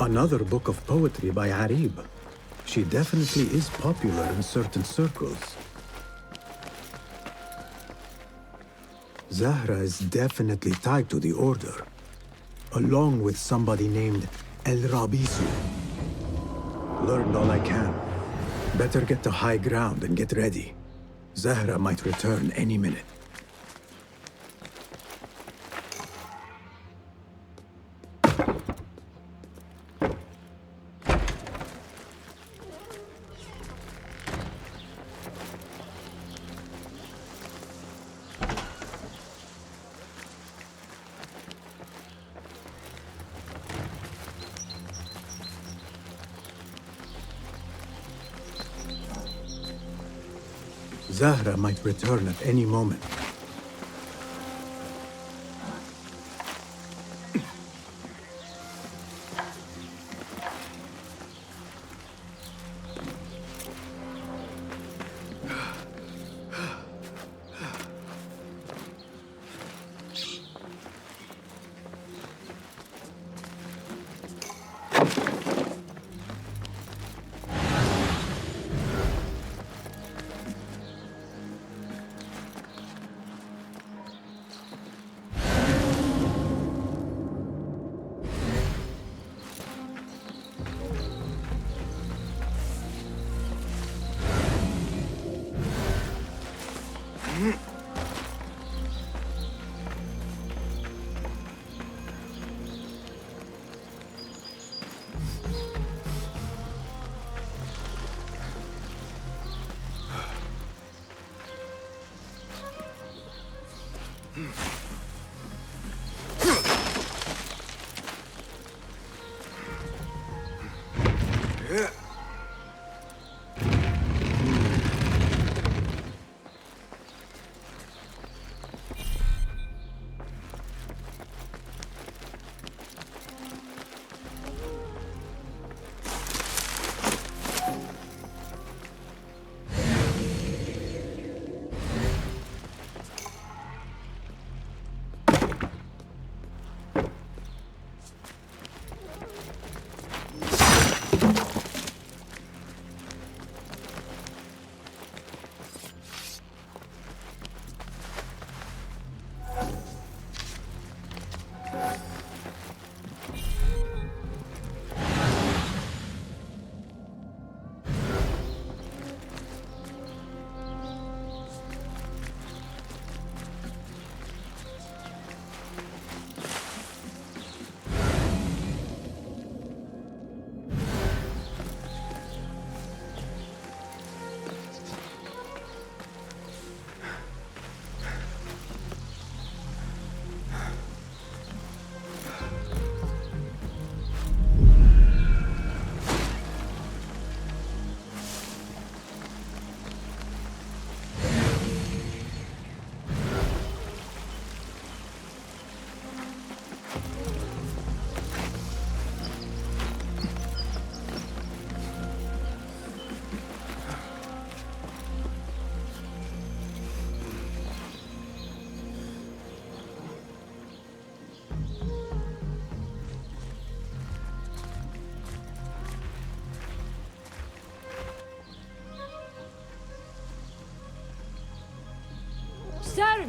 Another book of poetry by Harib. She definitely is popular in certain circles. Zahra is definitely tied to the Order, along with somebody named El Rabisu. Learned all I can. Better get to high ground and get ready. Zahra might return any minute. Zahra might return at any moment.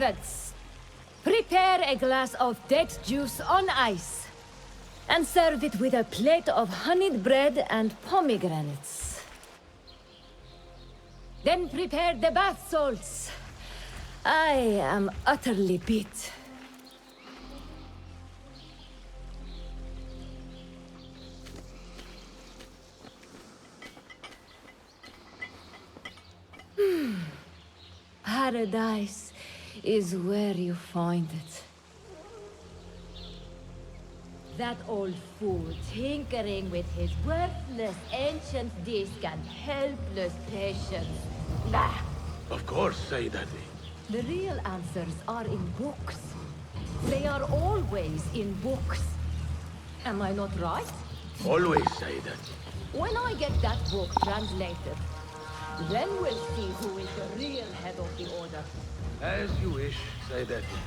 servants, prepare a glass of date juice on ice, and serve it with a plate of honeyed bread and pomegranates. Then prepare the bath salts. I am utterly beat. Paradise is where you find it. That old fool tinkering with his worthless ancient disc and helpless patience. Nah. Of course, Sayyidati. The real answers are in books. They are always in books. Am I not right? Always, Sayyidati. When I get that book translated, then we'll see who is the real head of the order. As you wish, Sayyidati.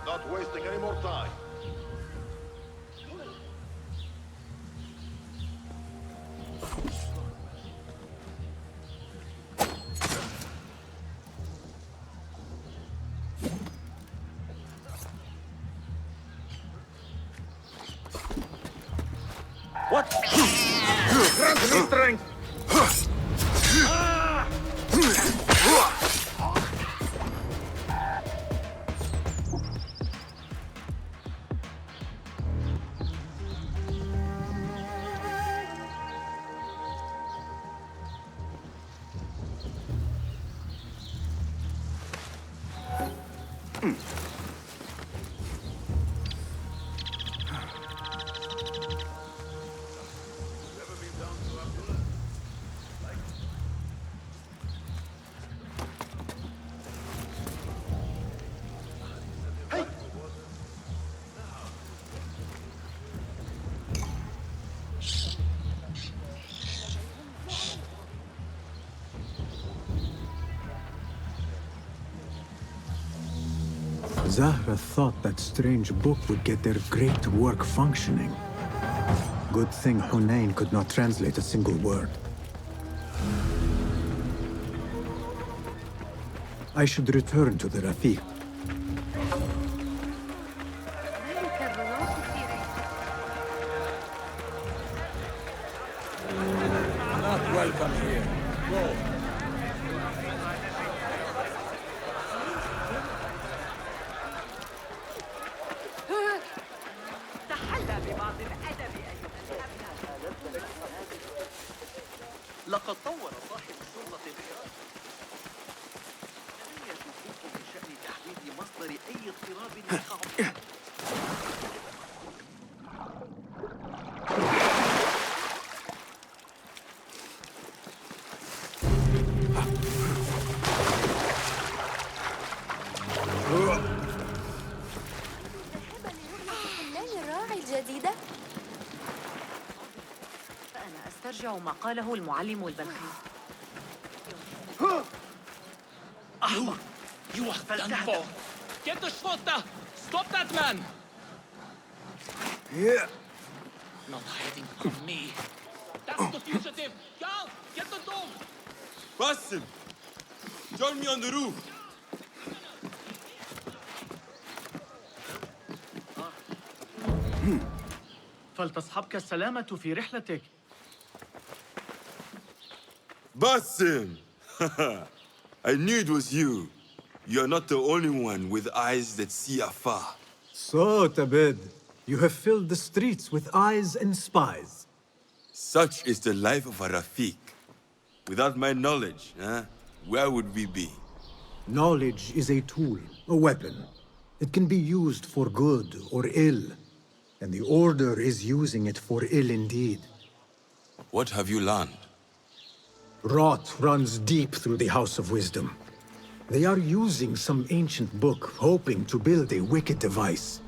Not wasting any more time. What? Grant me strength! Zahra thought that strange book would get their great work functioning. Good thing Hunain could not translate a single word. I should return to the Rafiq. Not welcome here. Go. لقد طور صاحب السلطة الحراسة تغير شكوكه بشأن تحديد مصدر أي اضطراب يقع فيه. الراعي الجديدة؟ أنا أسترجع ما قاله المعلم البلخي. لحظة. You are done for. Get the shota! Stop that man! Yeah. Not hiding from me. That's the fugitive! Gal, get the dog! Basim! Join me on the roof! فلتصحبك السلامة في رحلتك. Basim! I knew it was you. You're not the only one with eyes that see afar. So, Tabid, you have filled the streets with eyes and spies. Such is the life of a Rafiq. Without my knowledge, where would we be? Knowledge is a tool, a weapon. It can be used for good or ill. And the Order is using it for ill indeed. What have you learned? Rot runs deep through the House of Wisdom. They are using some ancient book, hoping to build a wicked device.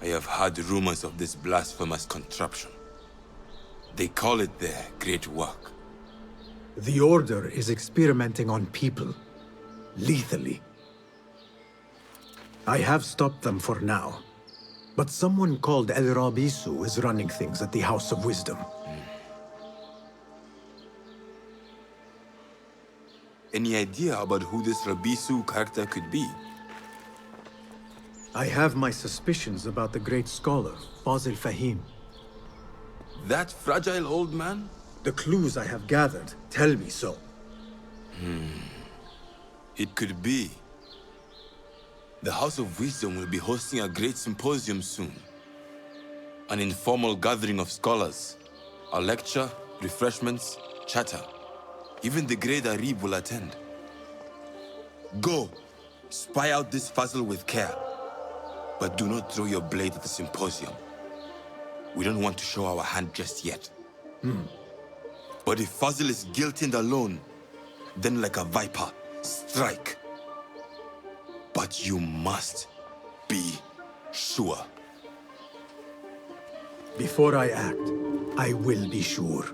I have heard rumors of this blasphemous contraption. They call it their great work. The Order is experimenting on people, lethally. I have stopped them for now. But someone called El Rabisu is running things at the House of Wisdom. Any idea about who this Rabisu character could be? I have my suspicions about the great scholar, Fazil Fahim. That fragile old man? The clues I have gathered tell me so. It could be. The House of Wisdom will be hosting a great symposium soon. An informal gathering of scholars. A lecture, refreshments, chatter. Even the great Arib will attend. Go, spy out this Fazil with care. But do not throw your blade at the symposium. We don't want to show our hand just yet. But if Fazil is guilty and alone, then like a viper, strike. But you must be sure. Before I act, I will be sure.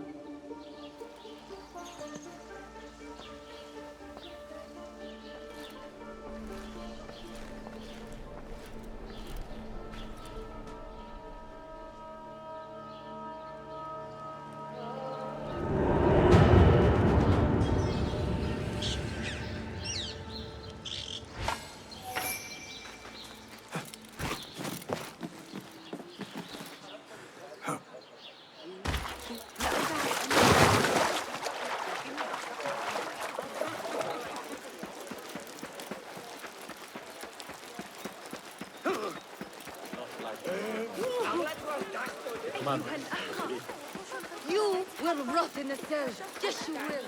You will rot in the surge. Yes, you will.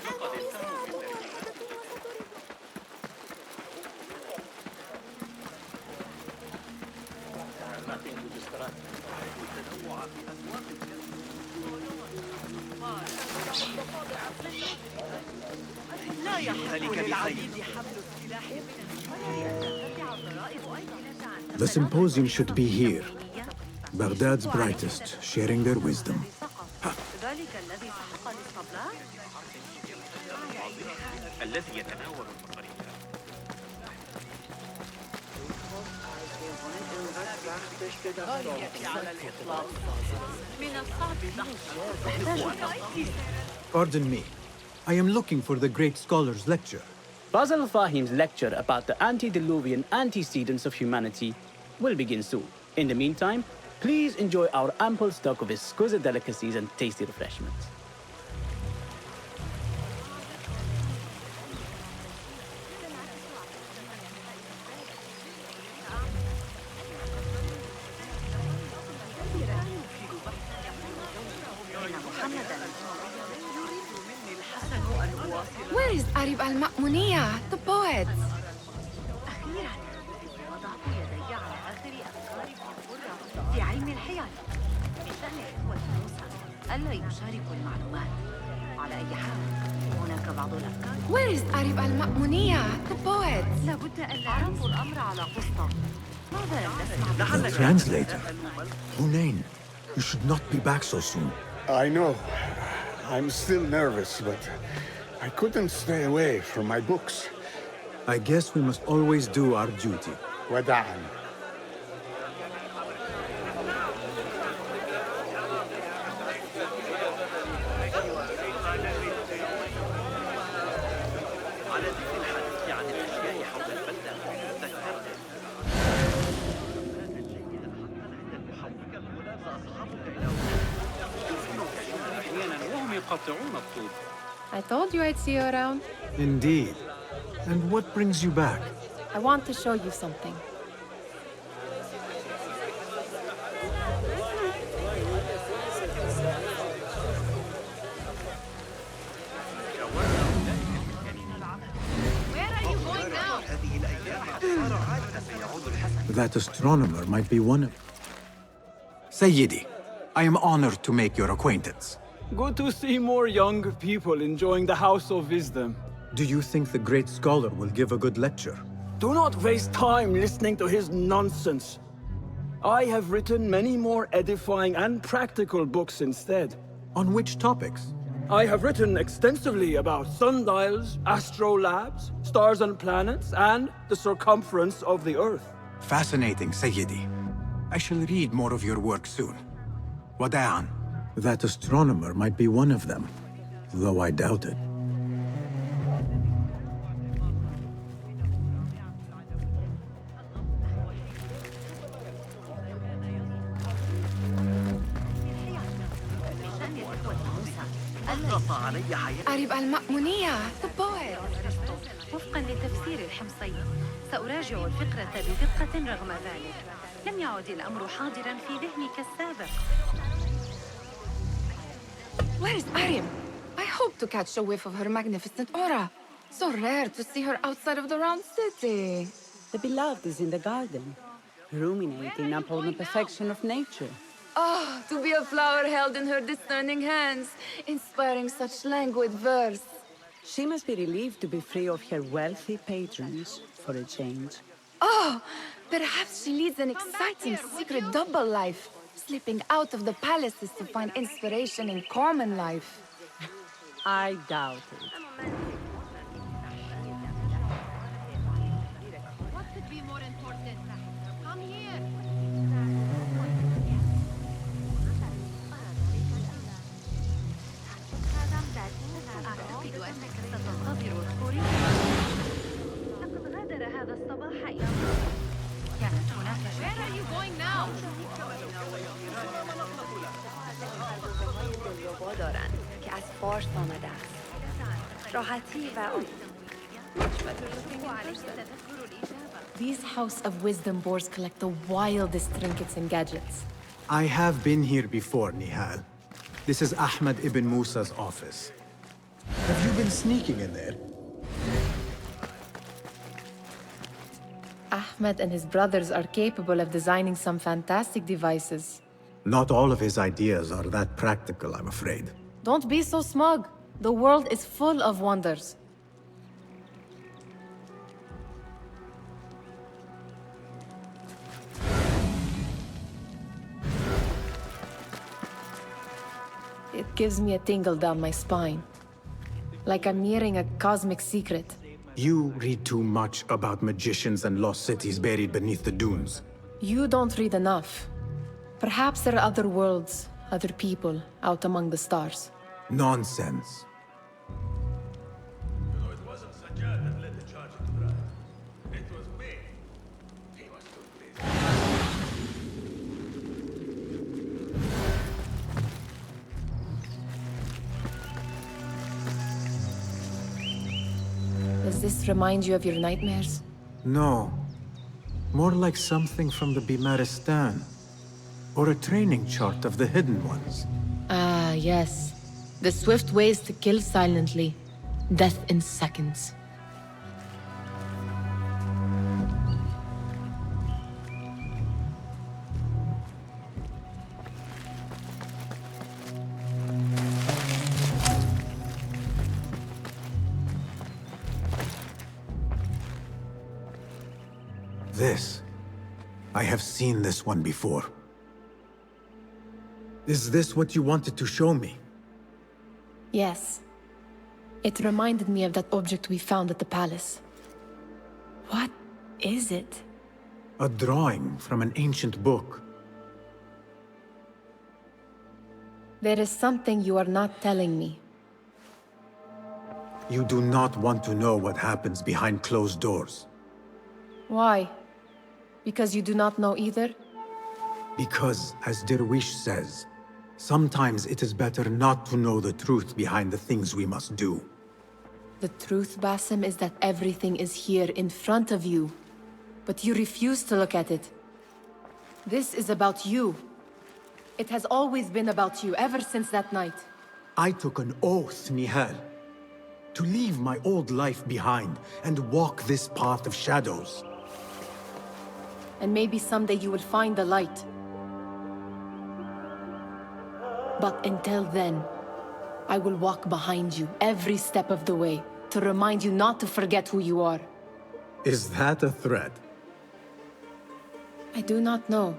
لا يحتلك بخير. The symposium should be here. Baghdad's brightest, sharing their wisdom. ذلك الذي سحق للصبلات الذي يتناول المصاريف. Pardon me. I am looking for the great scholar's lecture. Basil Fahim's lecture about the antediluvian antecedents of humanity will begin soon. In the meantime, please enjoy our ample stock of exquisite delicacies and tasty refreshments. Where is Arib al-Ma'muniyah, the poet? أخيراً وضعت يدي على آخر أفكاري الحرة في علم الحيل من شأن إخوة موسى ألا يشاركوا المعلومات. على أي حال هناك بعض الأفكار. Where is Arib al-Ma'muniyah, the poet? لابد أن عرضوا الأمر على قسطة. ماذا لم نسمع The translator. Hunain, you should not be back so soon. I know. I'm still nervous, but I couldn't stay away from my books. I guess we must always do our duty. وداعا. على ذكر الحديث عن الأشياء حول البلدة تذكرت أحيانا وهم يقطعون الطوب. I told you I'd see you around. Indeed. And what brings you back? I want to show you something. Where are you going now? That astronomer might be one of... Sayyidi, I am honored to make your acquaintance. Good to see more young people enjoying the House of Wisdom. Do you think the great scholar will give a good lecture? Do not waste time listening to his nonsense. I have written many more edifying and practical books instead. On which topics? I have written extensively about sundials, astrolabes, stars and planets, and the circumference of the Earth. Fascinating, Sayyidi. I shall read more of your work soon. Wada'an. That astronomer might be one of them, though I doubt it. قريب المأمونية the poet. وفقا لتفسير الحمصي سأراجع الفكرة بدقة رغم ذلك لم يعد الأمر حاضرا في ذهني كالسابق. Where is Arim? I hope to catch a whiff of her magnificent aura. So rare to see her outside of the round city. The beloved is in the garden, ruminating upon the perfection of nature. Oh, to be a flower held in her discerning hands, inspiring such languid verse. She must be relieved to be free of her wealthy patrons, for a change. Oh, perhaps she leads an exciting secret double life, slipping out of the palaces to find inspiration in common life. I doubt it. What could be more important? Come here. أعتقد أنك ستنتظر الخروج. لقد غادر هذا الصباح إلى كانت هناك Where are you going now? These House of Wisdom boards collect the wildest trinkets and gadgets. I have been here before, Nihal. This is Ahmed ibn Musa's office. Have you been sneaking in there? Ahmed and his brothers are capable of designing some fantastic devices. Not all of his ideas are that practical, I'm afraid. Don't be so smug. The world is full of wonders. It gives me a tingle down my spine. Like I'm nearing a cosmic secret. You read too much about magicians and lost cities buried beneath the dunes. You don't read enough. Perhaps there are other worlds, other people, out among the stars. Nonsense. It wasn't Sajjad that led the charge into Mirage. It was me. He was too busy. Does this remind you of your nightmares? No. More like something from the Bimaristan. Or a training chart of the Hidden Ones. Ah, yes. The swift ways to kill silently. Death in seconds. This. I have seen this one before. Is this what you wanted to show me? Yes. It reminded me of that object we found at the palace. What is it? A drawing from an ancient book. There is something you are not telling me. You do not want to know what happens behind closed doors. Why? Because you do not know either? Because, as Derwish says, sometimes it is better not to know the truth behind the things we must do. The truth, Basim, is that everything is here in front of you. But you refuse to look at it. This is about you. It has always been about you, ever since that night. I took an oath, Nihal, to leave my old life behind and walk this path of shadows. And maybe someday you will find the light. But until then, I will walk behind you every step of the way to remind you not to forget who you are. Is that a threat? I do not know.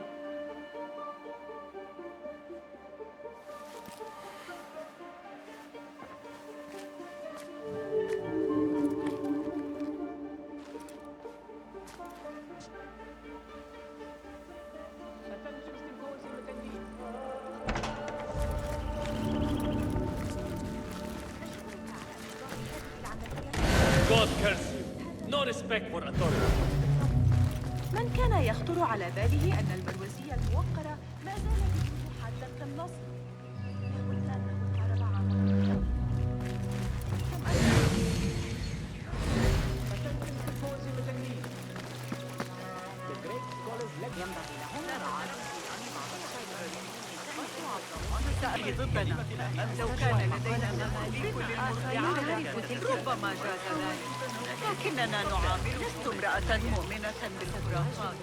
God curse you. No respect for authority. من كان يخطر على باله أن المروزية الموقرة ما زال بدون حادا كالنصر يظن أنه قارب عمله ضدنا لو كان لدينا مماليك للمرضعات ربما جاز ذلك لكننا نعامل لست امرأة مؤمنة بالخرافات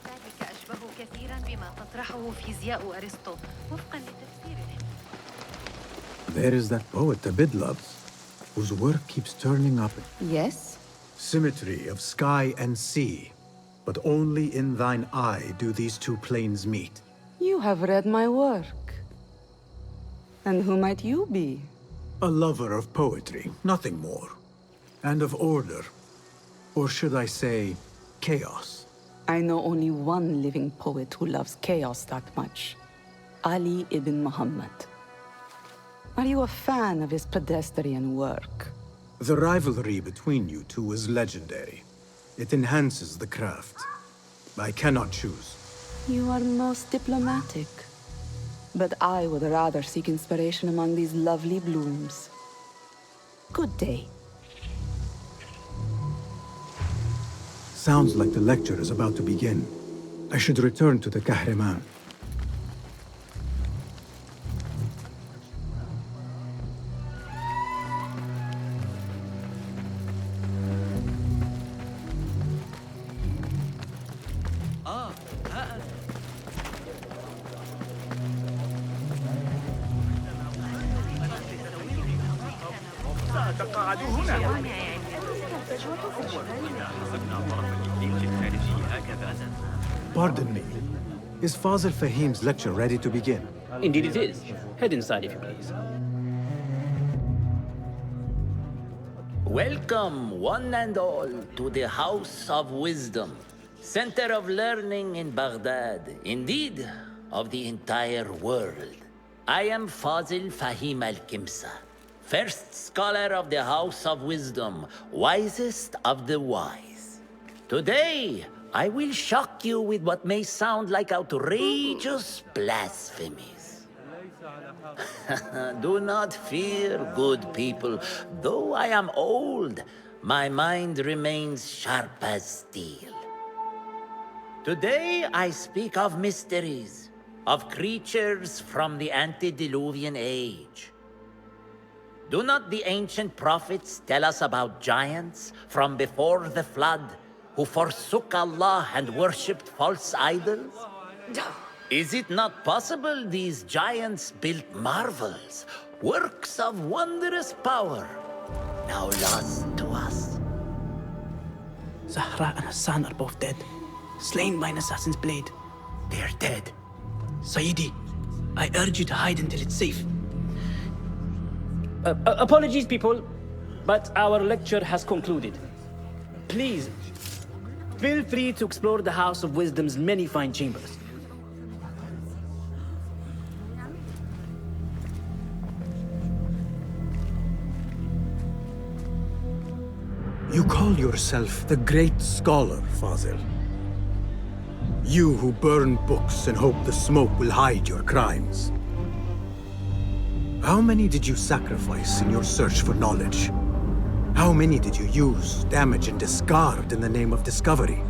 ذلك أشبه كثيرا بما تطرحه فيزياء أرسطو وفقا لتفسيره. There is that poet Abid loves, whose work keeps turning up. Yes? Symmetry of sky and sea, but only in thine eye do these two planes meet. You have read my work. And who might you be? A lover of poetry, nothing more. And of order. Or should I say, chaos. I know only one living poet who loves chaos that much. Ali ibn Muhammad. Are you a fan of his pedestrian work? The rivalry between you two is legendary. It enhances the craft. I cannot choose. You are most diplomatic. But I would rather seek inspiration among these lovely blooms. Good day. Sounds like the lecture is about to begin. I should return to the Kahraman. Pardon me. Is Fazil Fahim's lecture ready to begin? Indeed it is. Head inside if you please. Welcome, one and all, to the House of Wisdom, center of learning in Baghdad, indeed, of the entire world. I am Fazil Fahim al-Kimsa, first scholar of the House of Wisdom, wisest of the wise. Today, I will shock you with what may sound like outrageous blasphemies. Do not fear, good people. Though I am old, my mind remains sharp as steel. Today I speak of mysteries, of creatures from the antediluvian age. Do not the ancient prophets tell us about giants from before the flood who forsook Allah and worshipped false idols? Is it not possible these giants built marvels, works of wondrous power, now lost to us? Zahra and Hassan are both dead, slain by an assassin's blade. They're dead. Sayyidi, I urge you to hide until it's safe. Apologies, people, but our lecture has concluded. Please, feel free to explore the House of Wisdom's many fine chambers. You call yourself the Great Scholar, Fazil. You who burn books and hope the smoke will hide your crimes. How many did you sacrifice in your search for knowledge? How many did you use, damage, and discard in the name of discovery?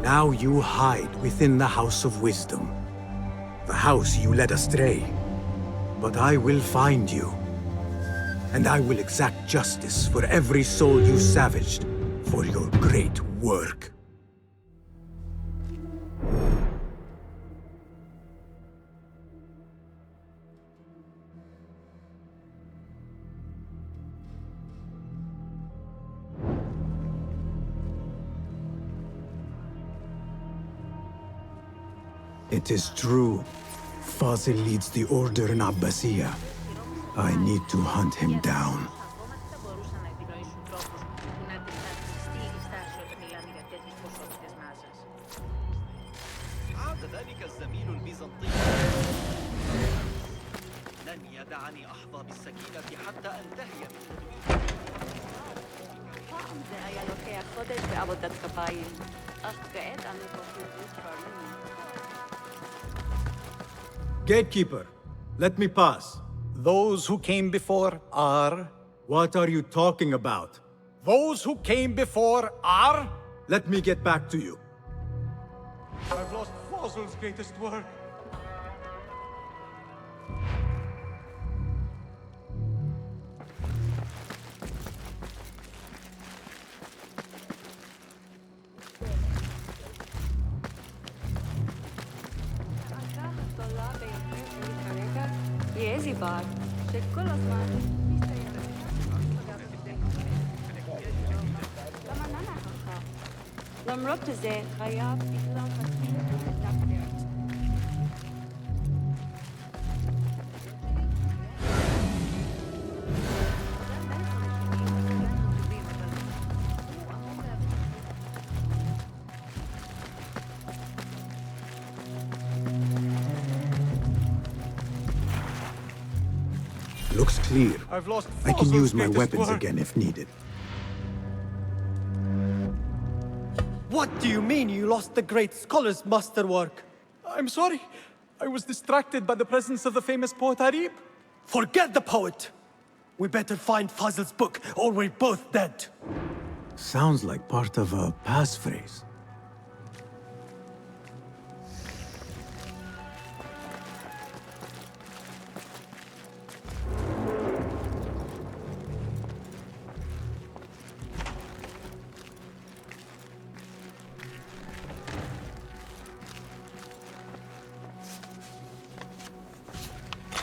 Now you hide within the House of Wisdom. The house you led astray. But I will find you. And I will exact justice for every soul you savaged for your great work. It is true. Fazil leads the Order in Abbasiyah. I need to hunt him down. عاد ذلك الزميل البيزنطي لن يدعني أحظى بالسكينة حتى أنتهي Gatekeeper, let me pass. Those who came before are... What are you talking about? Those who came before are... Let me get back to you. I've lost Fazil's greatest work. Looks clear. I've lost I can use my Fazil's weapons work. again if needed. What do you mean you lost the great scholar's masterwork? I'm sorry. I was distracted by the presence of the famous poet Arib. Forget the poet! We better find Fazil's book, or we're both dead. Sounds like part of a passphrase.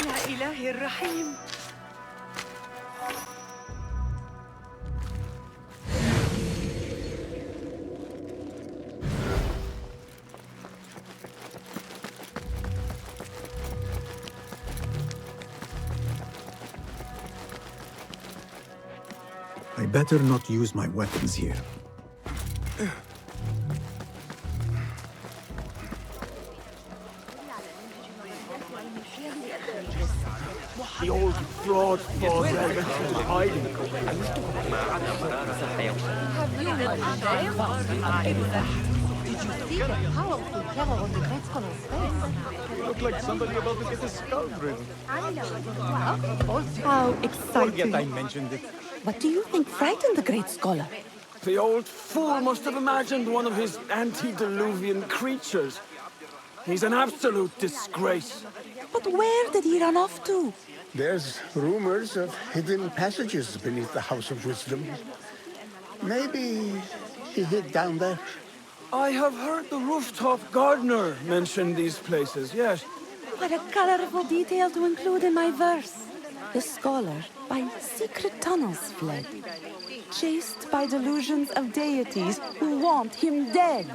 يا إلهي الرحيم I better not use my weapons here. The old fraud falls into hiding. Did you see the powerful terror on the great scholar's face? You look like somebody about to get his skull driven. How exciting. Forget I mentioned it. What do you think frightened the great scholar? The old fool must have imagined one of his antediluvian creatures. He's an absolute disgrace. But where did he run off to? There's rumors of hidden passages beneath the House of Wisdom. Maybe he hid down there. I have heard the rooftop gardener mention these places, yes. What a colorful detail to include in my verse. The scholar by secret tunnels fled, chased by delusions of deities who want him dead.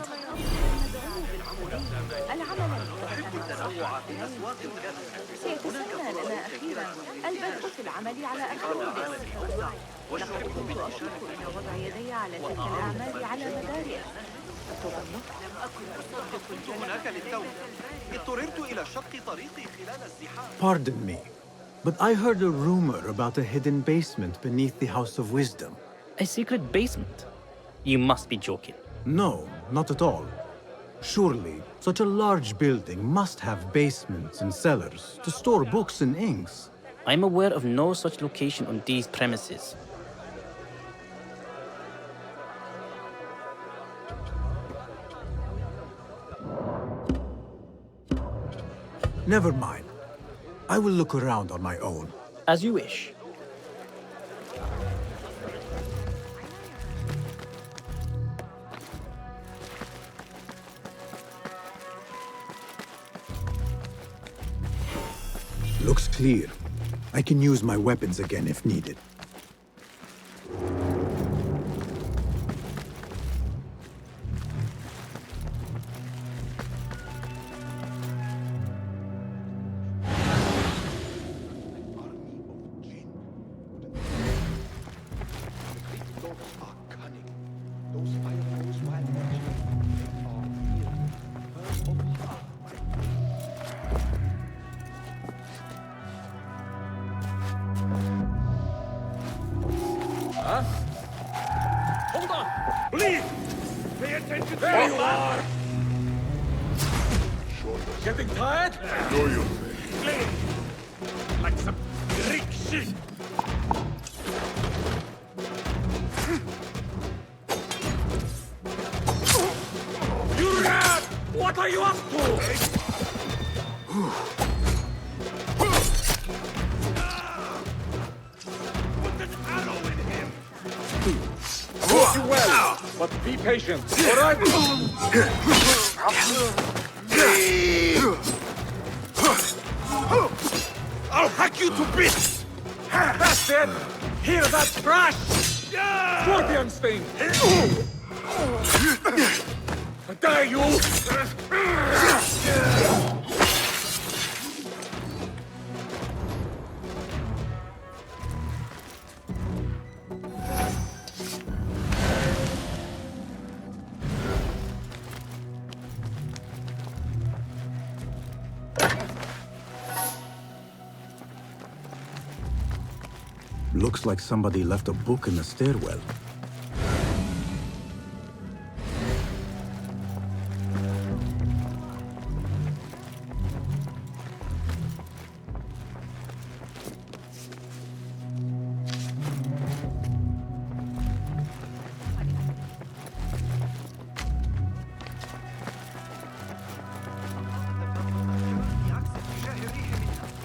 التنوع في أسواق الكنز. سيتسنى لنا أخيرا البدء في العمل على أفكار لقد كنت أشوق إلى وضع يدي على تلك الأعمال على مدار لم أكن أصدق كنت هناك للتو. اضطررت إلى شق طريقي خلال الزحام. Pardon me, but I heard a rumor about a hidden basement beneath the House of Wisdom. A secret basement? You must be joking. No, not at all. Surely, such a large building must have basements and cellars to store books and inks. I'm aware of no such location on these premises. Never mind. I will look around on my own. As you wish. Looks clear. I can use my weapons again if needed. Hold on! Please! Pay attention to where you are! Getting tired? Know you. Play like some Greek shit! You rat! What are you up to? Put an arrow in him! Work you well, but be patient, all right? I'll hack you to bits! That's it! Hear that crash? Scorpion's thing! Die, you! Looks like somebody left a book in the stairwell.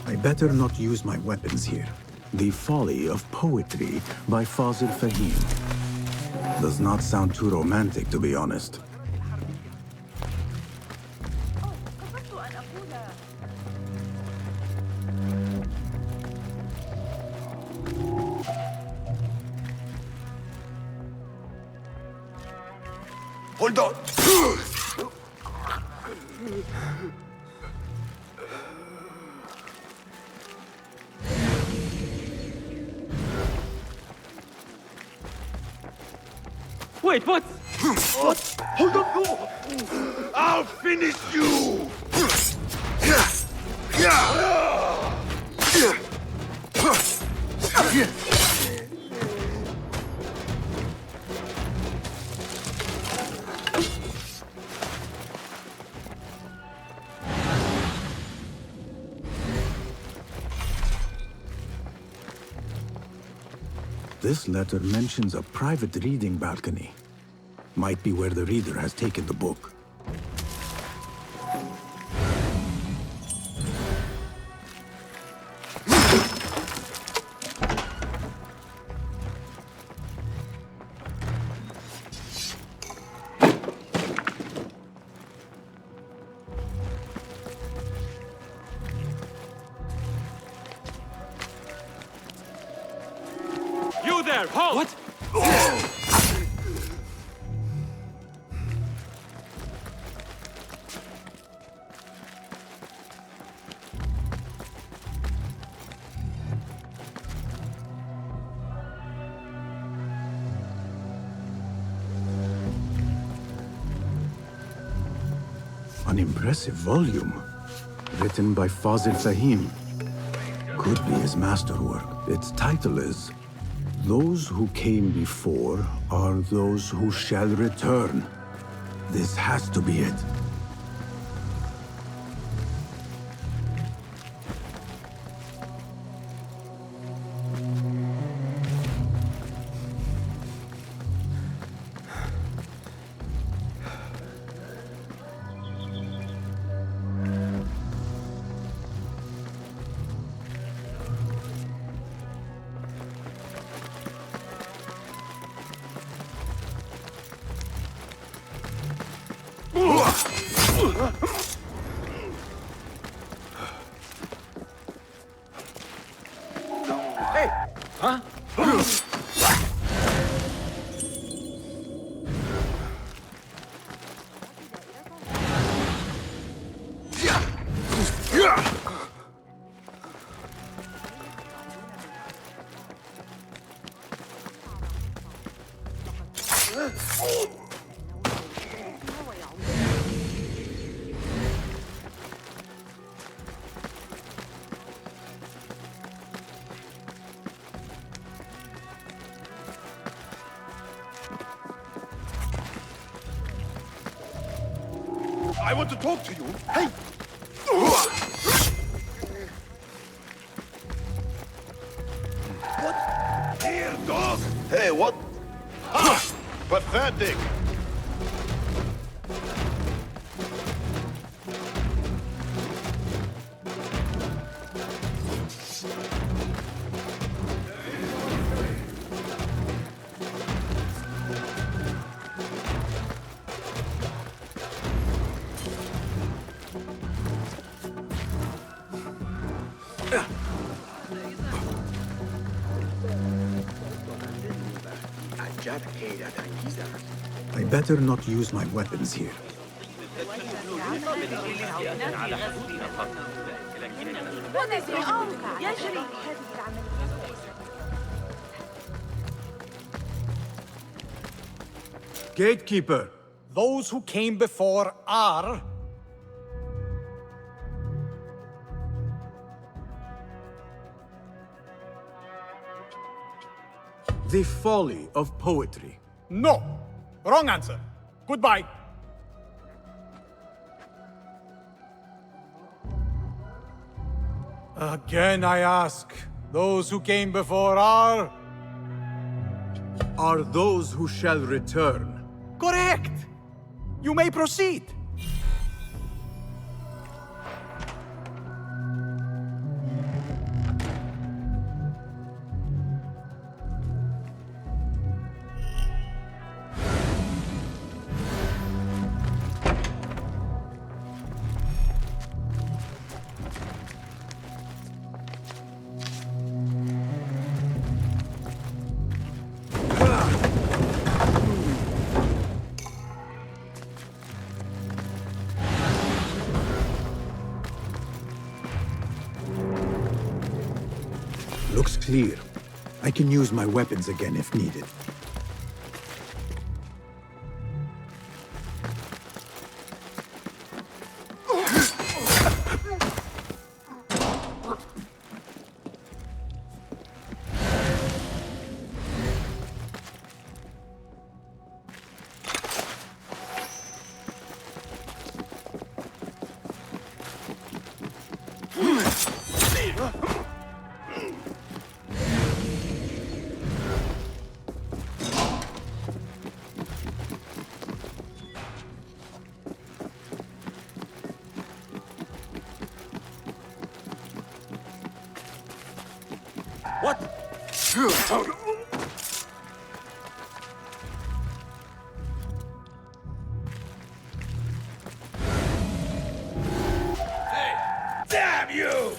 I better not use my weapons here. The Folly of Poetry by Fazil Fahim. Does not sound too romantic, to be honest. Hold on! Wait, what? What? Hold on, no! I'll finish you! This letter mentions a private reading balcony. Might be where the reader has taken the book. You there, halt! What? An impressive volume. Written by Fazil Fahim. Could be his masterwork. Its title is Those Who Came Before Are Those Who Shall Return. This has to be it. Hey! Huh? I want to talk to you. Hey! What? Here, dog! Hey, what? Ha! Pathetic! I better not use my weapons here. Gatekeeper! Those who came before are... The folly of poetry. No! Wrong answer. Goodbye. Again I ask, those who came before are those who shall return. correct! You may proceed. Looks clear. I can use my weapons again if needed. What? Damn you!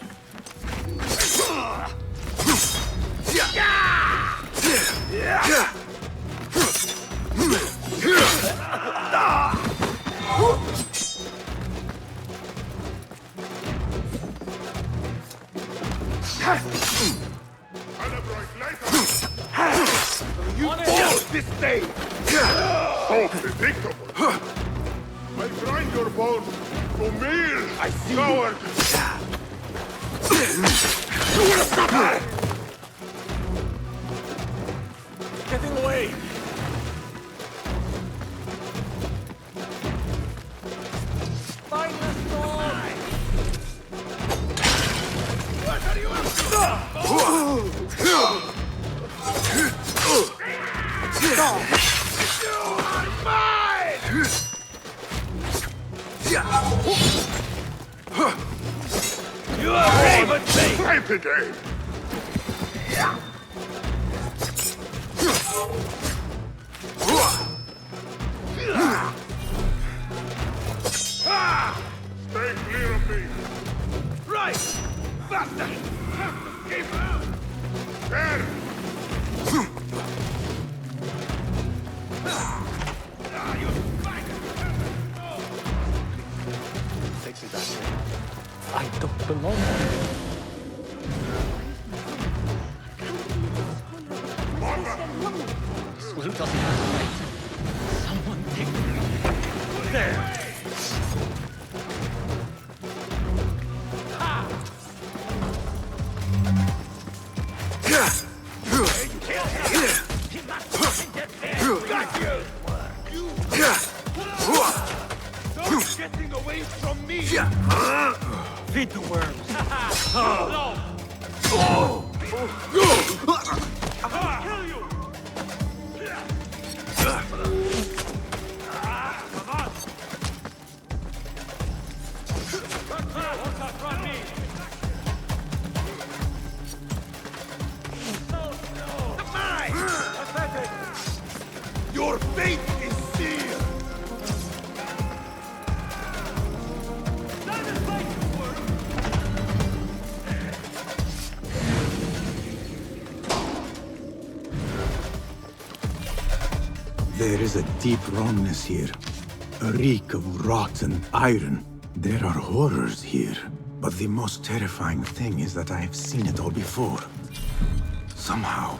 You fought this day! So predictable! I grind your bones to meal! I see coward! You will suffer! Getting away! Find the sword! What are you up to? You are mine! You are brave and safe! Type again! Stay clear of me! Right! Bastard! Keep out! There! Sexy that I don't belong here. This will doesn't have right. Someone take me. There! Getting away from me! Feed the worms. I'll kill you! Come on! From me! Pathetic! Your fate is sealed! There is a deep wrongness here. A reek of rotten iron. There are horrors here. But the most terrifying thing is that I have seen it all before. Somehow.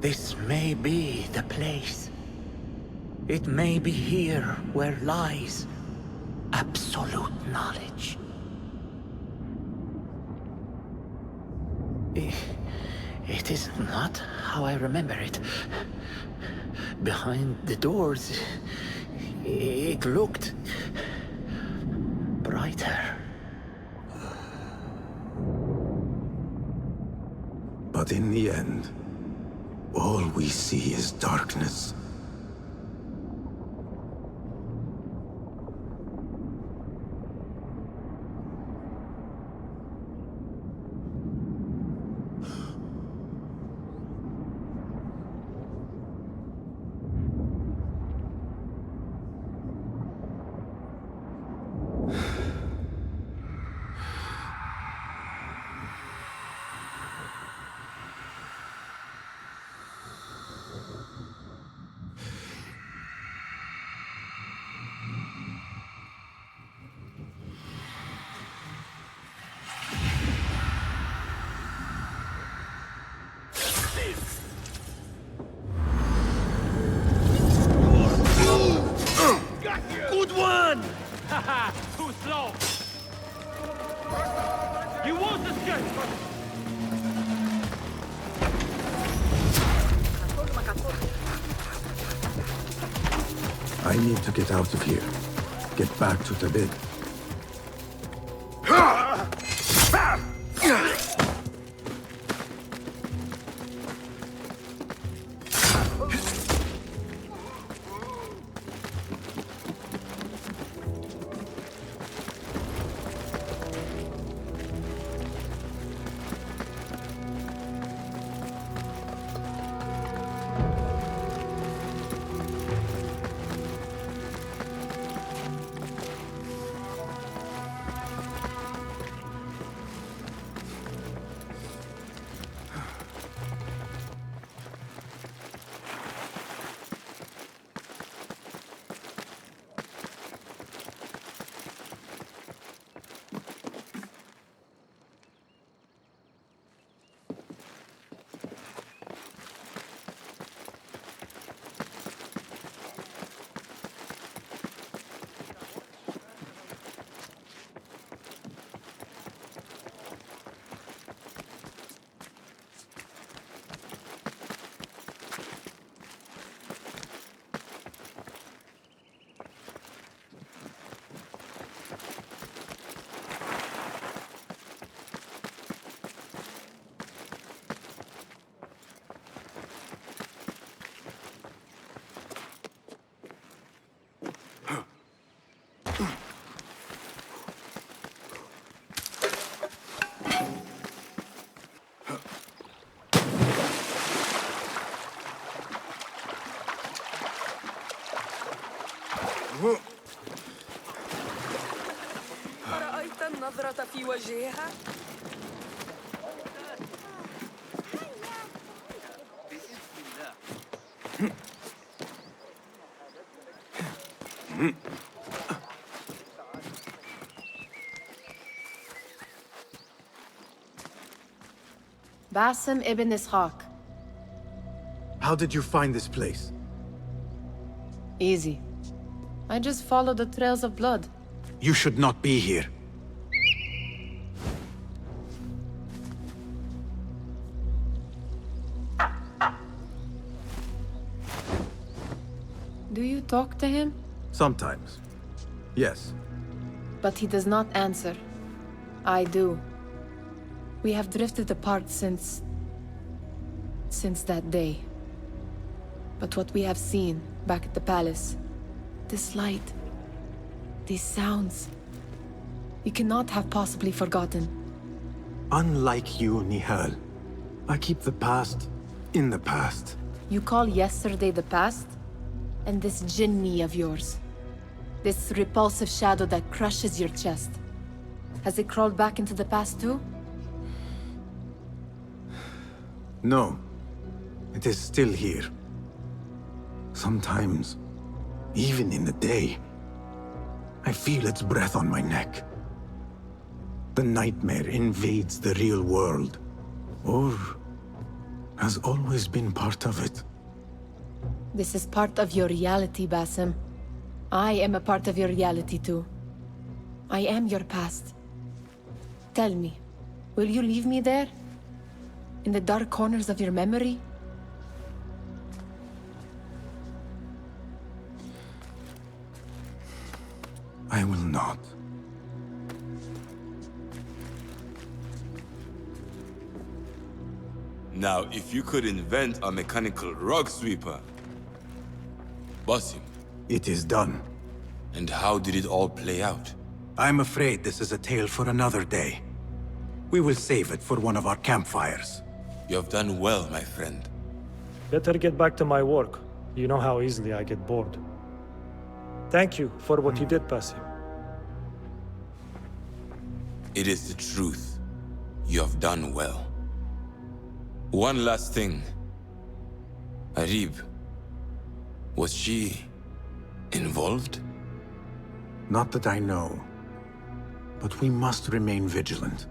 This may be the place. It may be here where lies absolute knowledge. It is not how I remember it. Behind the doors, it looked brighter. But in the end, all we see is darkness. Too slow! You won't escape! I need to get out of here. Get back to Tibet. أرأيت النظرة في وجهها؟ Basim ibn Ishaq. How did you find this place? Easy. I just follow the trails of blood. You should not be here. Do you talk to him? Sometimes. Yes. But he does not answer. I do. We have drifted apart since that day. But what we have seen back at the palace, this light, these sounds, you cannot have possibly forgotten. Unlike you, Nihal, I keep the past in the past. You call yesterday the past? And this jinni of yours, this repulsive shadow that crushes your chest, has it crawled back into the past too? No. It is still here. Sometimes, even in the day, I feel its breath on my neck. The nightmare invades the real world, or has always been part of it. This is part of your reality, Basim. I am a part of your reality too. I am your past. Tell me, will you leave me there? In the dark corners of your memory? I will not. Now, if you could invent a mechanical rug sweeper. Basim. It is done. And how did it all play out? I'm afraid this is a tale for another day. We will save it for one of our campfires. You have done well, my friend. Better get back to my work. You know how easily I get bored. Thank you for what you did, Basim. It is the truth. You have done well. One last thing. Arib, was she involved? Not that I know. But we must remain vigilant.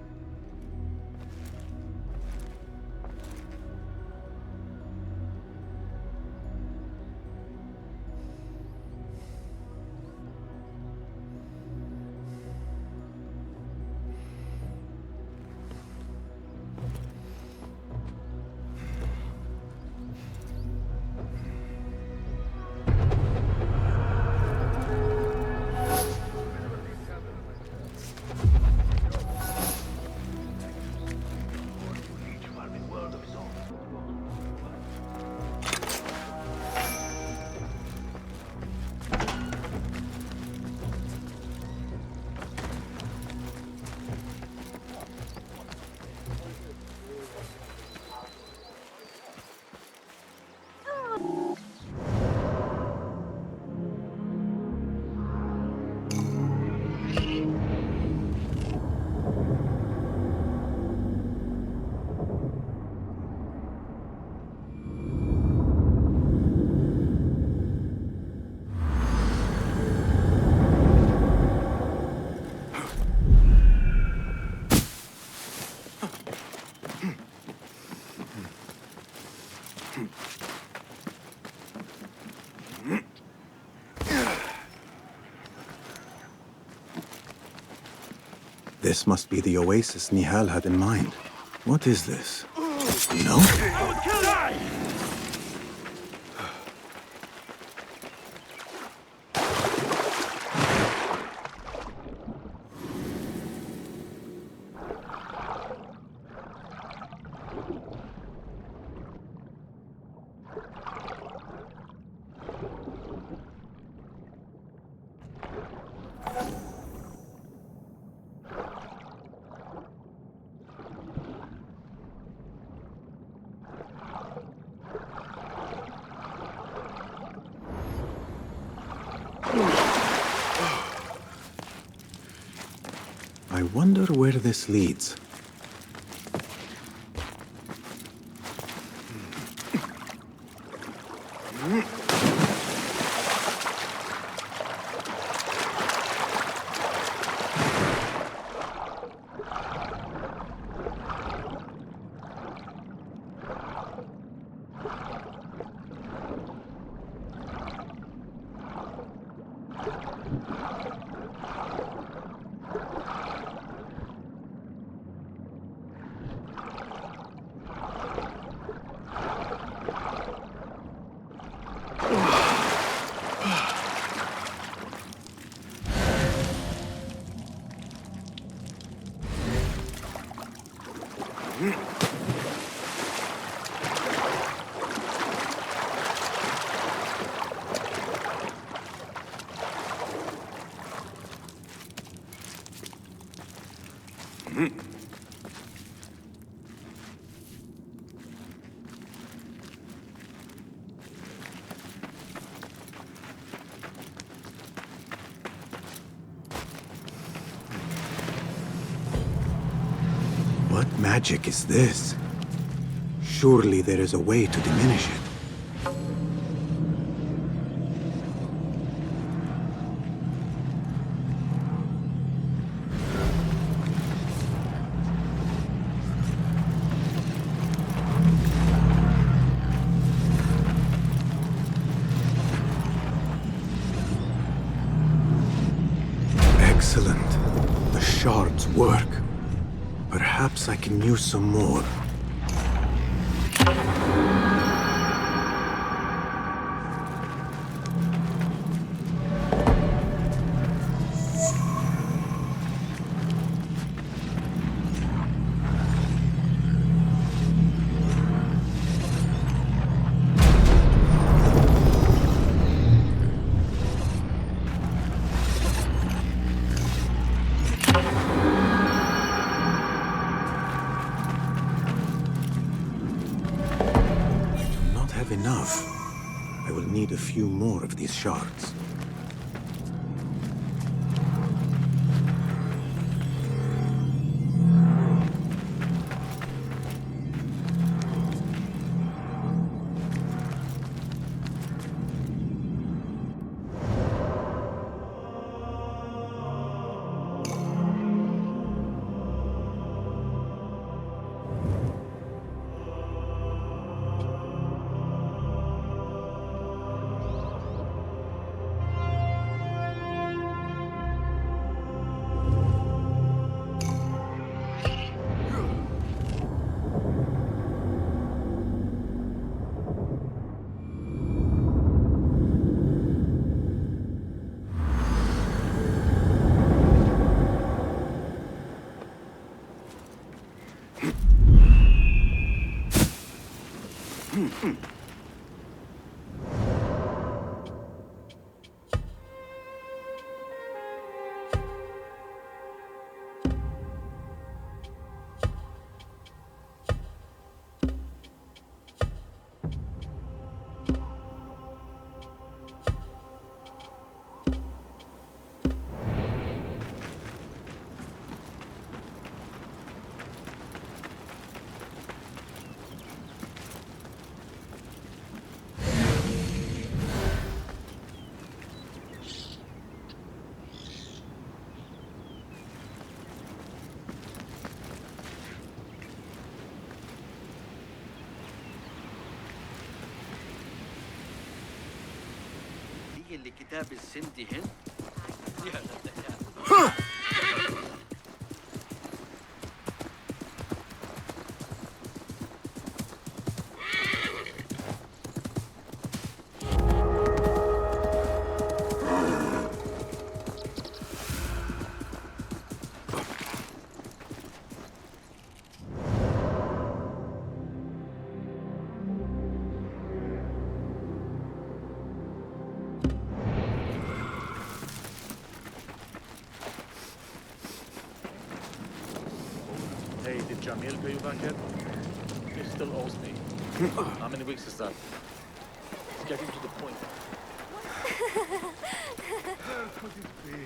This must be the oasis Nihal had in mind. What is this? No? I wonder where this leads. What magic is this? Surely there is a way to diminish it. Excellent. The shards work. Perhaps I can use some more. Enough. I will need a few more of these shards. لكتاب السند هند؟ يا للذكاء. Hey, did Jamil pay you back yet? He still owes me. How many weeks is that? It's getting to the point. Where could it be?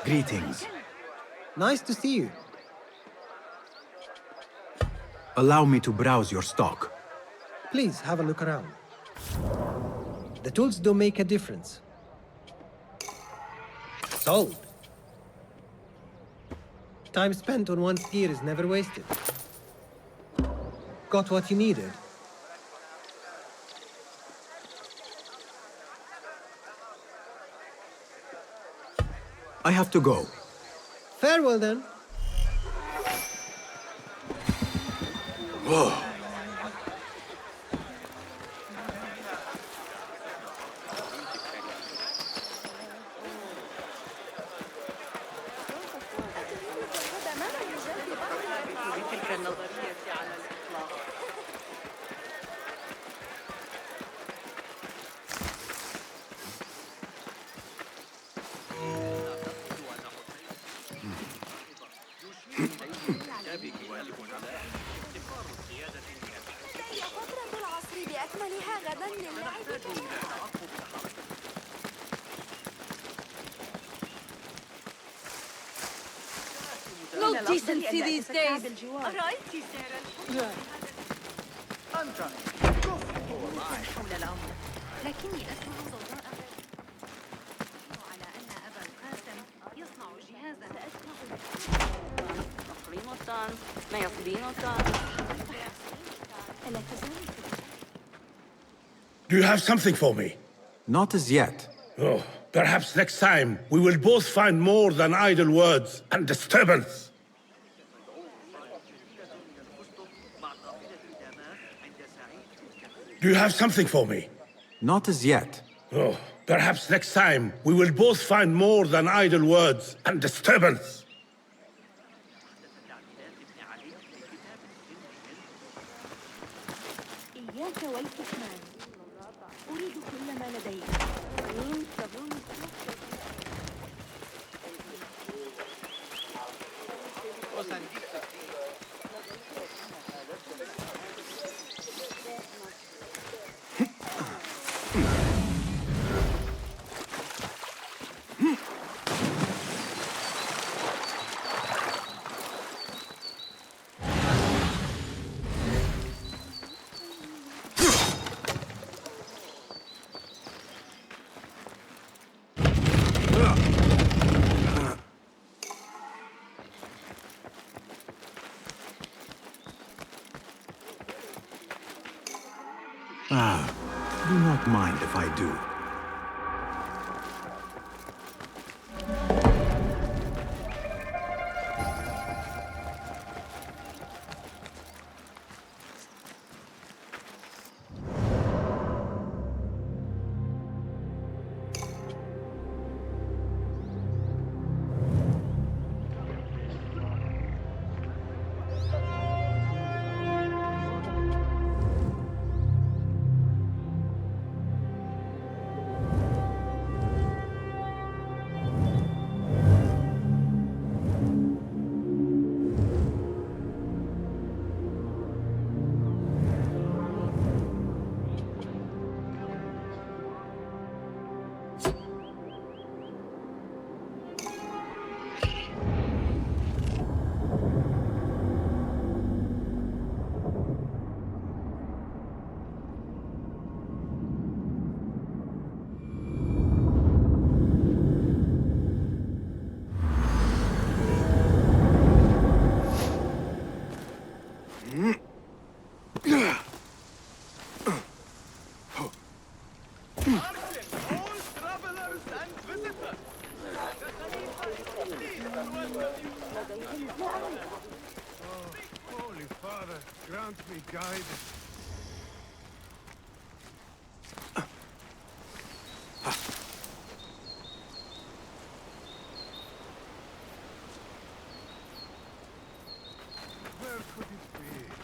Greetings. Nice to see you. Allow me to browse your stock. Please have a look around. The tools do make a difference. Sold. Time spent on one's gear is never wasted. Got what you needed? I have to go. Farewell then. Whoa. No decency these days. رأيتي سارة؟ أنت حول الأمر لكني أسمع صوت على أن أبا القاسم يصنع جهازا Do you have something for me? Not as yet. Oh, Perhaps next time we will both find more than idle words and disturbance. Do you have something for me? Not as yet. Oh, perhaps next time we will both find more than idle words and disturbance. إياك والكتمان أريد كل ما لديك Do not mind if I do. Holy Father, grant me guidance. Where could it be?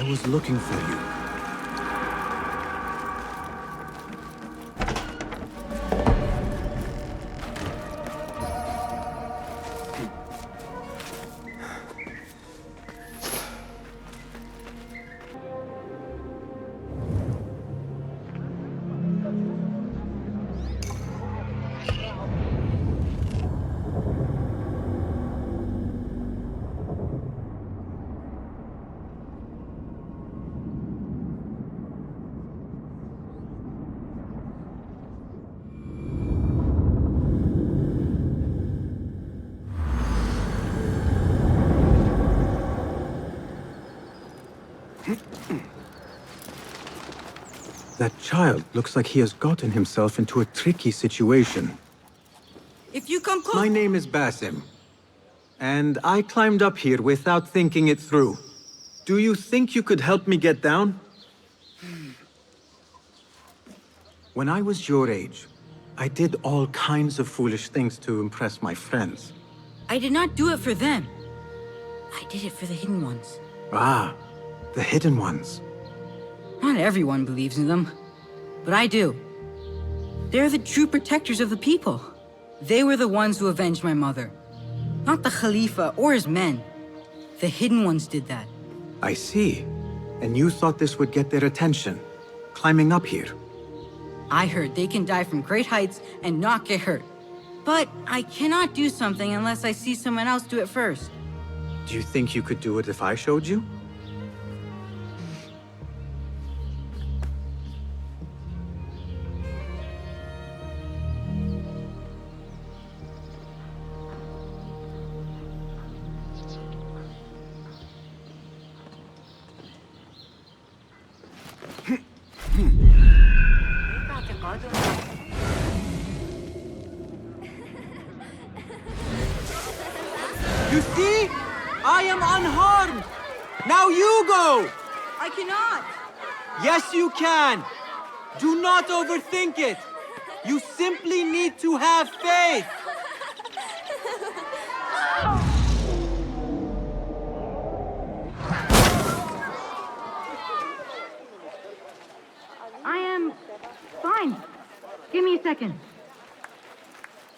I was looking for you. That child looks like he has gotten himself into a tricky situation. If you come close... My name is Basim, and I climbed up here without thinking it through. Do you think you could help me get down? When I was your age, I did all kinds of foolish things to impress my friends. I did not do it for them. I did it for the Hidden Ones. Ah, the Hidden Ones. Not everyone believes in them, but I do. They're the true protectors of the people. They were the ones who avenged my mother. Not the Khalifa or his men. The Hidden Ones did that. I see. And you thought this would get their attention, climbing up here. I heard they can die from great heights and not get hurt. But I cannot do something unless I see someone else do it first. Do you think you could do it if I showed you? You see? I am unharmed! Now you go! I cannot! Yes, you can! Do not overthink it! You simply need to have faith! I am... fine. Give me a second.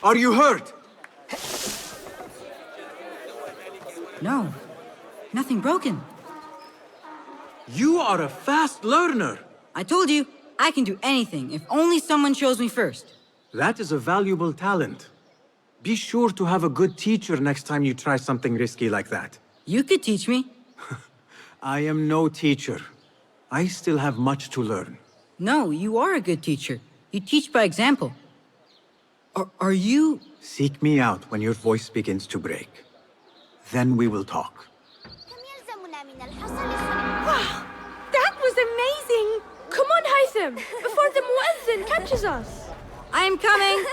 Are you hurt? No. Nothing broken. You are a fast learner. I told you, I can do anything if only someone shows me first. That is a valuable talent. Be sure to have a good teacher next time you try something risky like that. You could teach me. I am no teacher. I still have much to learn. No, you are a good teacher. You teach by example. Are you... Seek me out when your voice begins to break. Then we will talk. Wow! That was amazing! Come on, Haytham, before the Muezzin catches us! I am coming!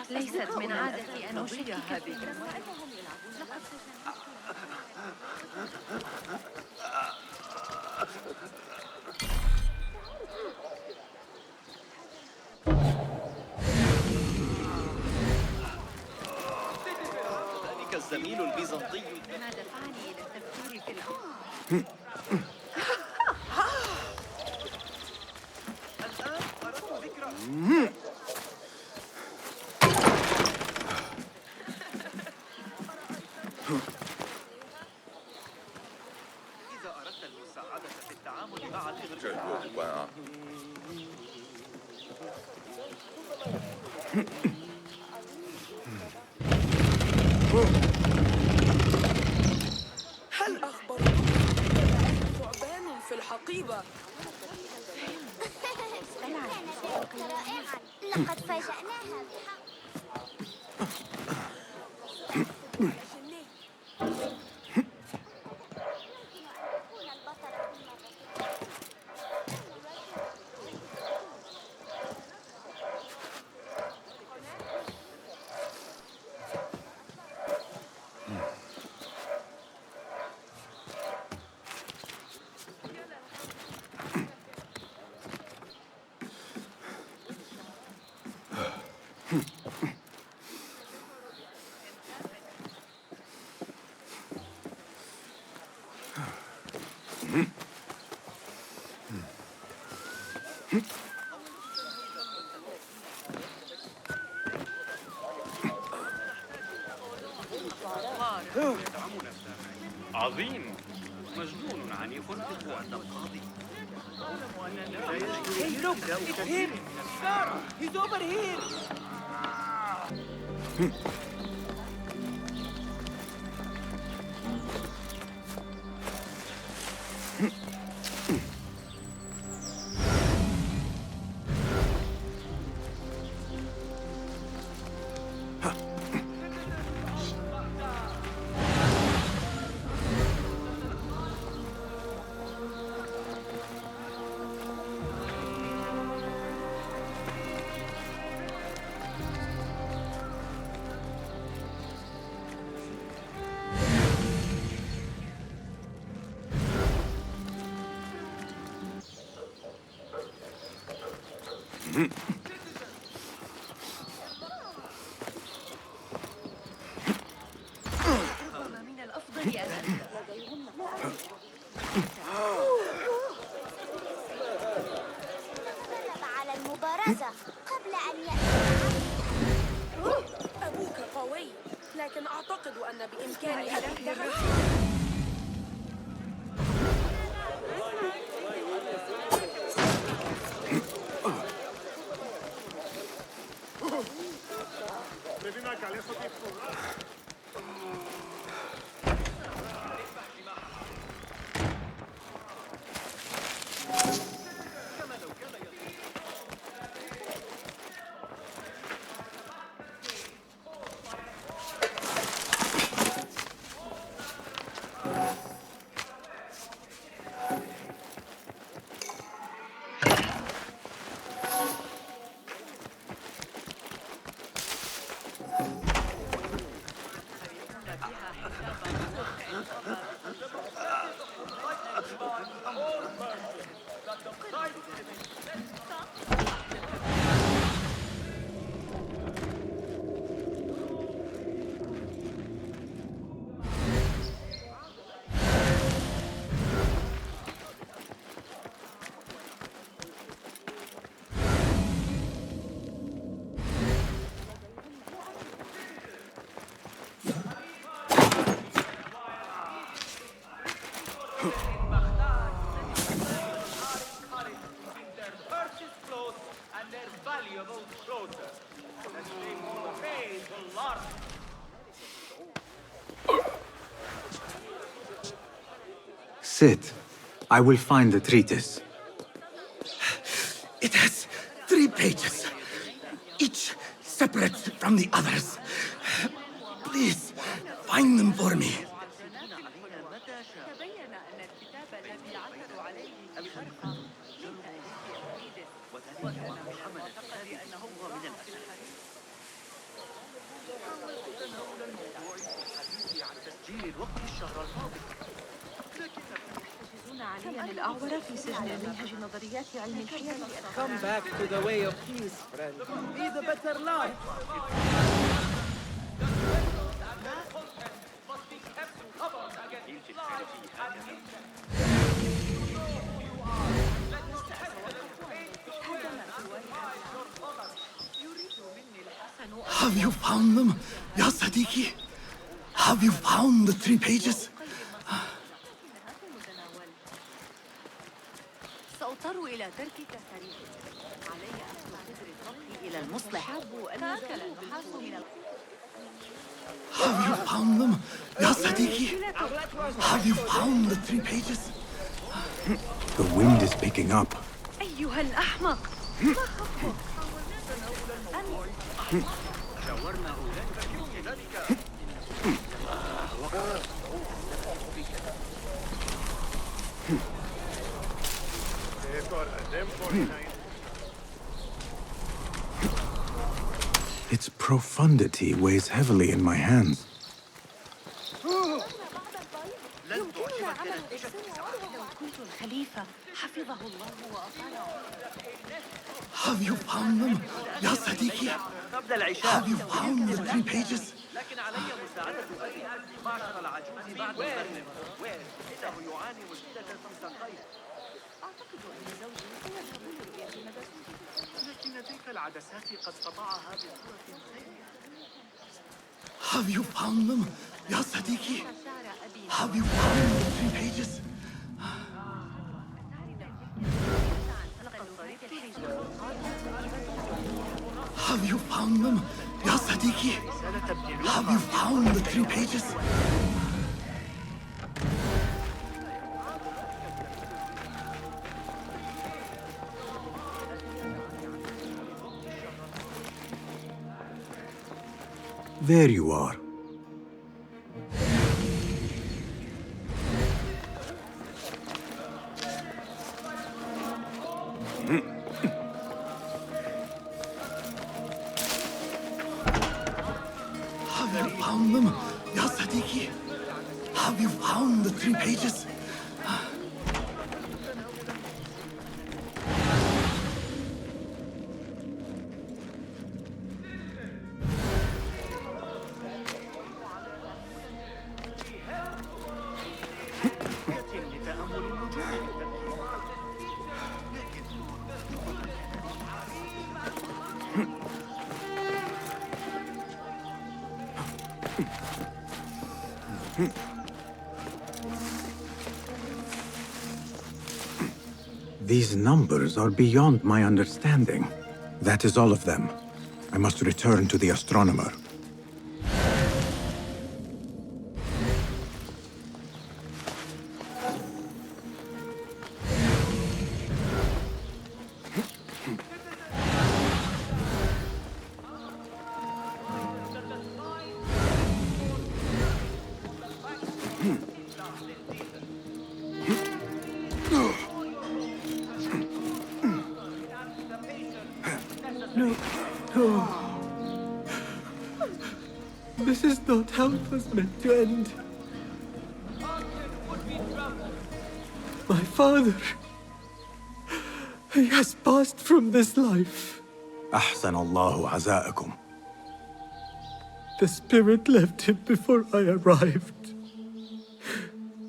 ليست من عادتي أن أشكك هذه. ذلك الزميل البيزنطي ما دفعني إلى التفكير في الأمر. الآن أردت ذكرى. هل أخبرتم ثعبان في الحقيبة؟ كانت رائعا. لقد فاجأناها بحق. عظيم. مجنون عنيف القوى. Hey, look! It's him! Sarah! He's over here! على المبارزة قبل أن يأتي. أبوك قوي، لكن أعتقد أن بإمكاني أن أتدرب. Sit. I will find the treatise. It has 3 pages, each separate from the others. Please, find them for me. Come back to the way of peace, friend. Lead a better life. Have you found them, Ya Sadiki? Have you found the 3 pages? سأضطر إلى تركك سريعا. علي أخذ قدر الطبخ إلى المصلح. هكذا نحاس من Have you found them, Ya Sadiki? Have you found the 3 pages? The wind is picking up. أيها الأحمق. ما خطبك؟ شاورنا أولئك في ذلك. Its profundity weighs heavily in my hands. لن تعجبك نتيجة لو كنت الخليفة حفظه الله وأطاله. Have you found them, Ya Sadiki? قبل العشاء. Have you found the 3 pages? لكن علي مساعدة أبي معشر العجوز بعد البرد. إنه يعاني مشكلة في ساقيه. أعتقد أن زوجي سيذهب لرؤية مدرسته. لكن تلك العدسات قد قطعها بصورة سيئة. Have you found them, Ya Sadiki? Have you found the 3 pages? Have you found them, Ya Sadiki? Have you found the 3 pages? There you are. Have you found them, Ya Sadiki? Have you found the 3 pages? These numbers are beyond my understanding. That is all of them. I must return to the astronomer. No. This is not how it was meant to end. My father, he has passed from this life. أحسن الله عزاءكم. The spirit left him before I arrived.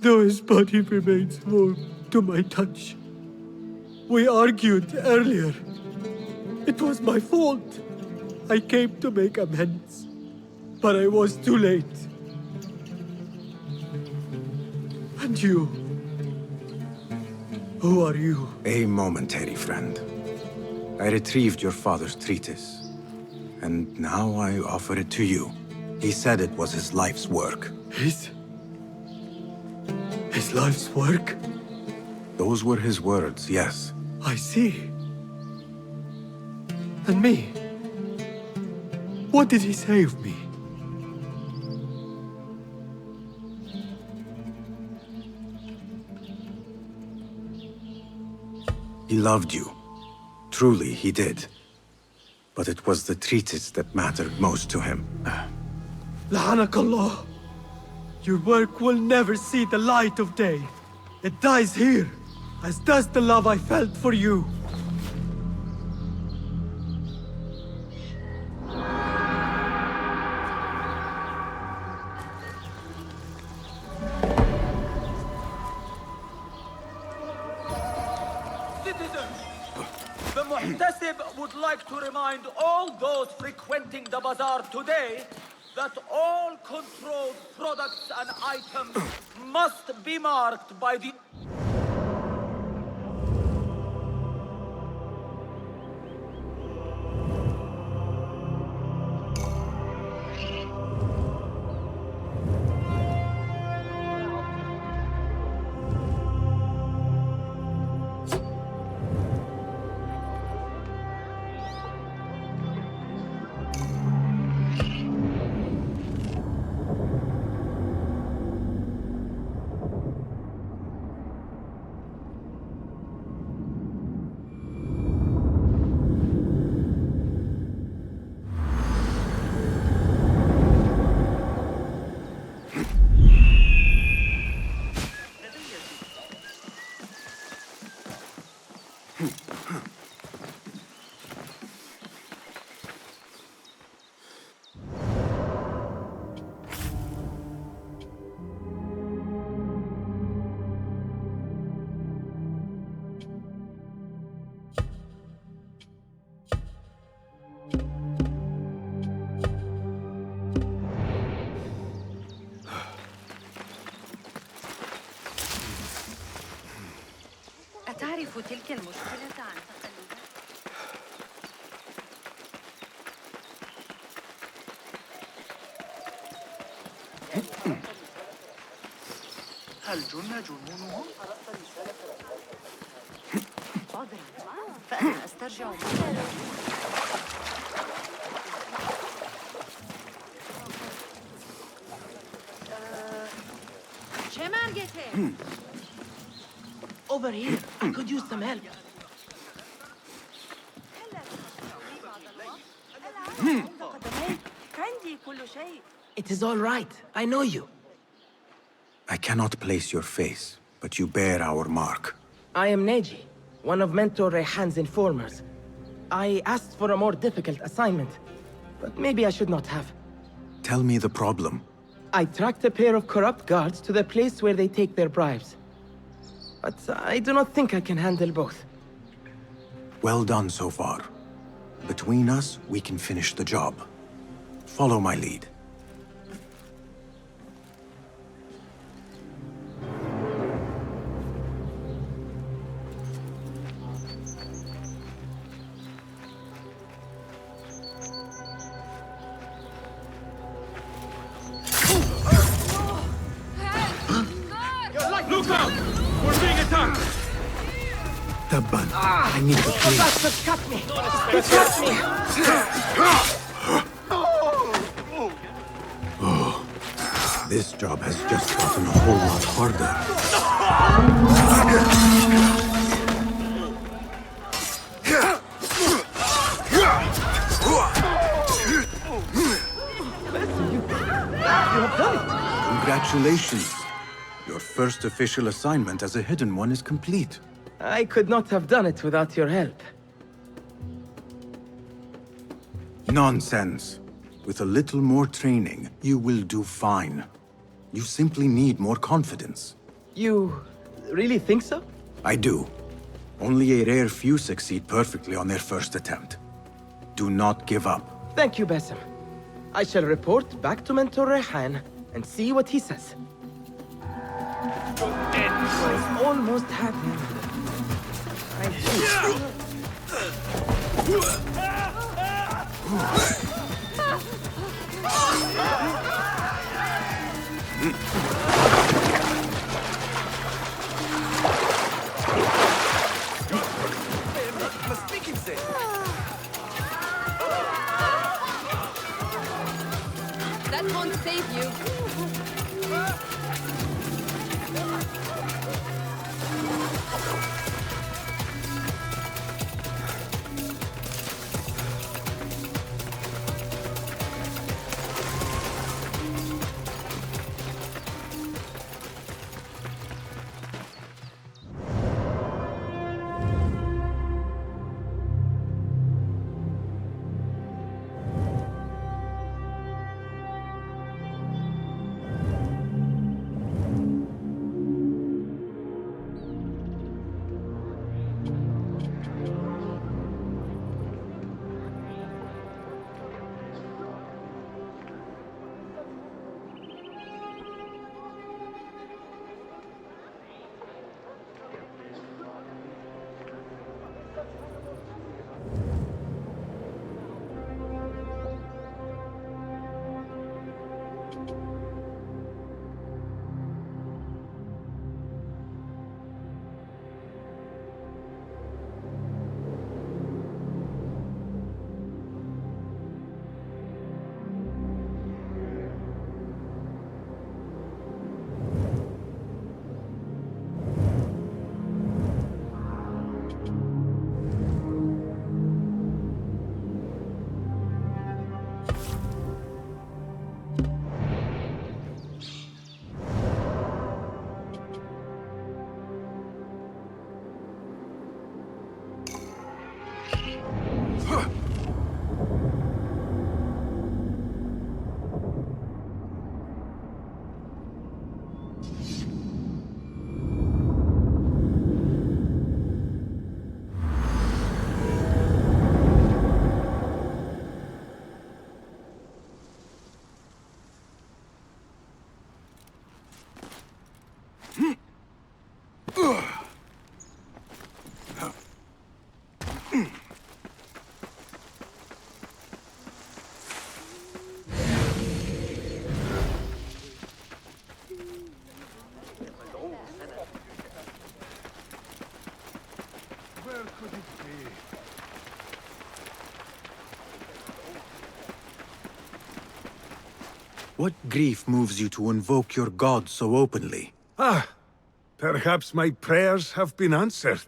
Though his body remains warm to my touch. We argued earlier. It was my fault. I came to make amends, but I was too late. And you? Who are you? A momentary friend. I retrieved your father's treatise, and now I offer it to you. He said it was his life's work. His life's work? Those were his words, yes. I see. And me? What did he say of me? He loved you. Truly, he did. But it was the treatise that mattered most to him. لعنك Allah. Your work will never see the light of day. It dies here, as does the love I felt for you. The Muhtasib would like to remind all those frequenting the bazaar today that all controlled products and items must be marked by the... تلك المشكلة عن تقلبات. هل جن جنونهم؟ أدري، فأنا أسترجع مكاني. Over here, I could use some help. It is all right. I know you. I cannot place your face, but you bear our mark. I am Neji, one of Mentor Rayhan's informers. I asked for a more difficult assignment, but maybe I should not have. Tell me the problem. I tracked a pair of corrupt guards to the place where they take their bribes. But I do not think I can handle both. Well done so far. Between us, we can finish the job. Follow my lead. Look out! We're being attacked! Tabban, I need to The flee. bastard cut me! He cut me! Oh, this job has just gotten a whole lot harder. Congratulations. Your first official assignment as a hidden one is complete. I could not have done it without your help. Nonsense. With a little more training, you will do fine. You simply need more confidence. You really think so? I do. Only a rare few succeed perfectly on their first attempt. Do not give up. Thank you, Basim. I shall report back to Mentor Rayhan and see what he says. It was almost happening. I think. That won't save you. What grief moves you to invoke your god so openly? Perhaps my prayers have been answered.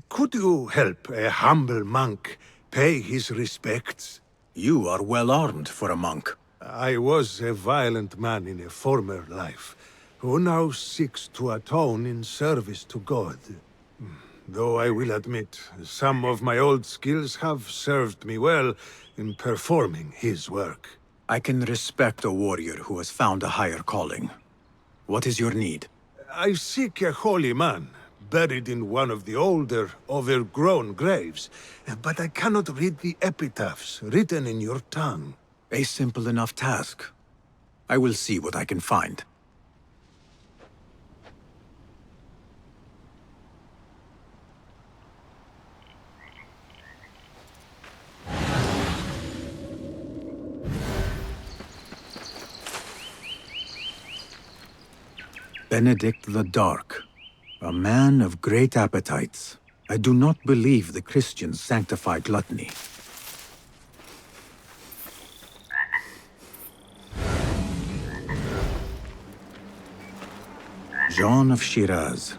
Could you help a humble monk pay his respects? You are well armed for a monk. I was a violent man in a former life, who now seeks to atone in service to God. Though I will admit, some of my old skills have served me well in performing his work. I can respect a warrior who has found a higher calling. What is your need? I seek a holy man, buried in one of the older, overgrown graves, but I cannot read the epitaphs written in your tongue. A simple enough task. I will see what I can find. Benedict the Dark, a man of great appetites. I do not believe the Christians sanctify gluttony. John of Shiraz.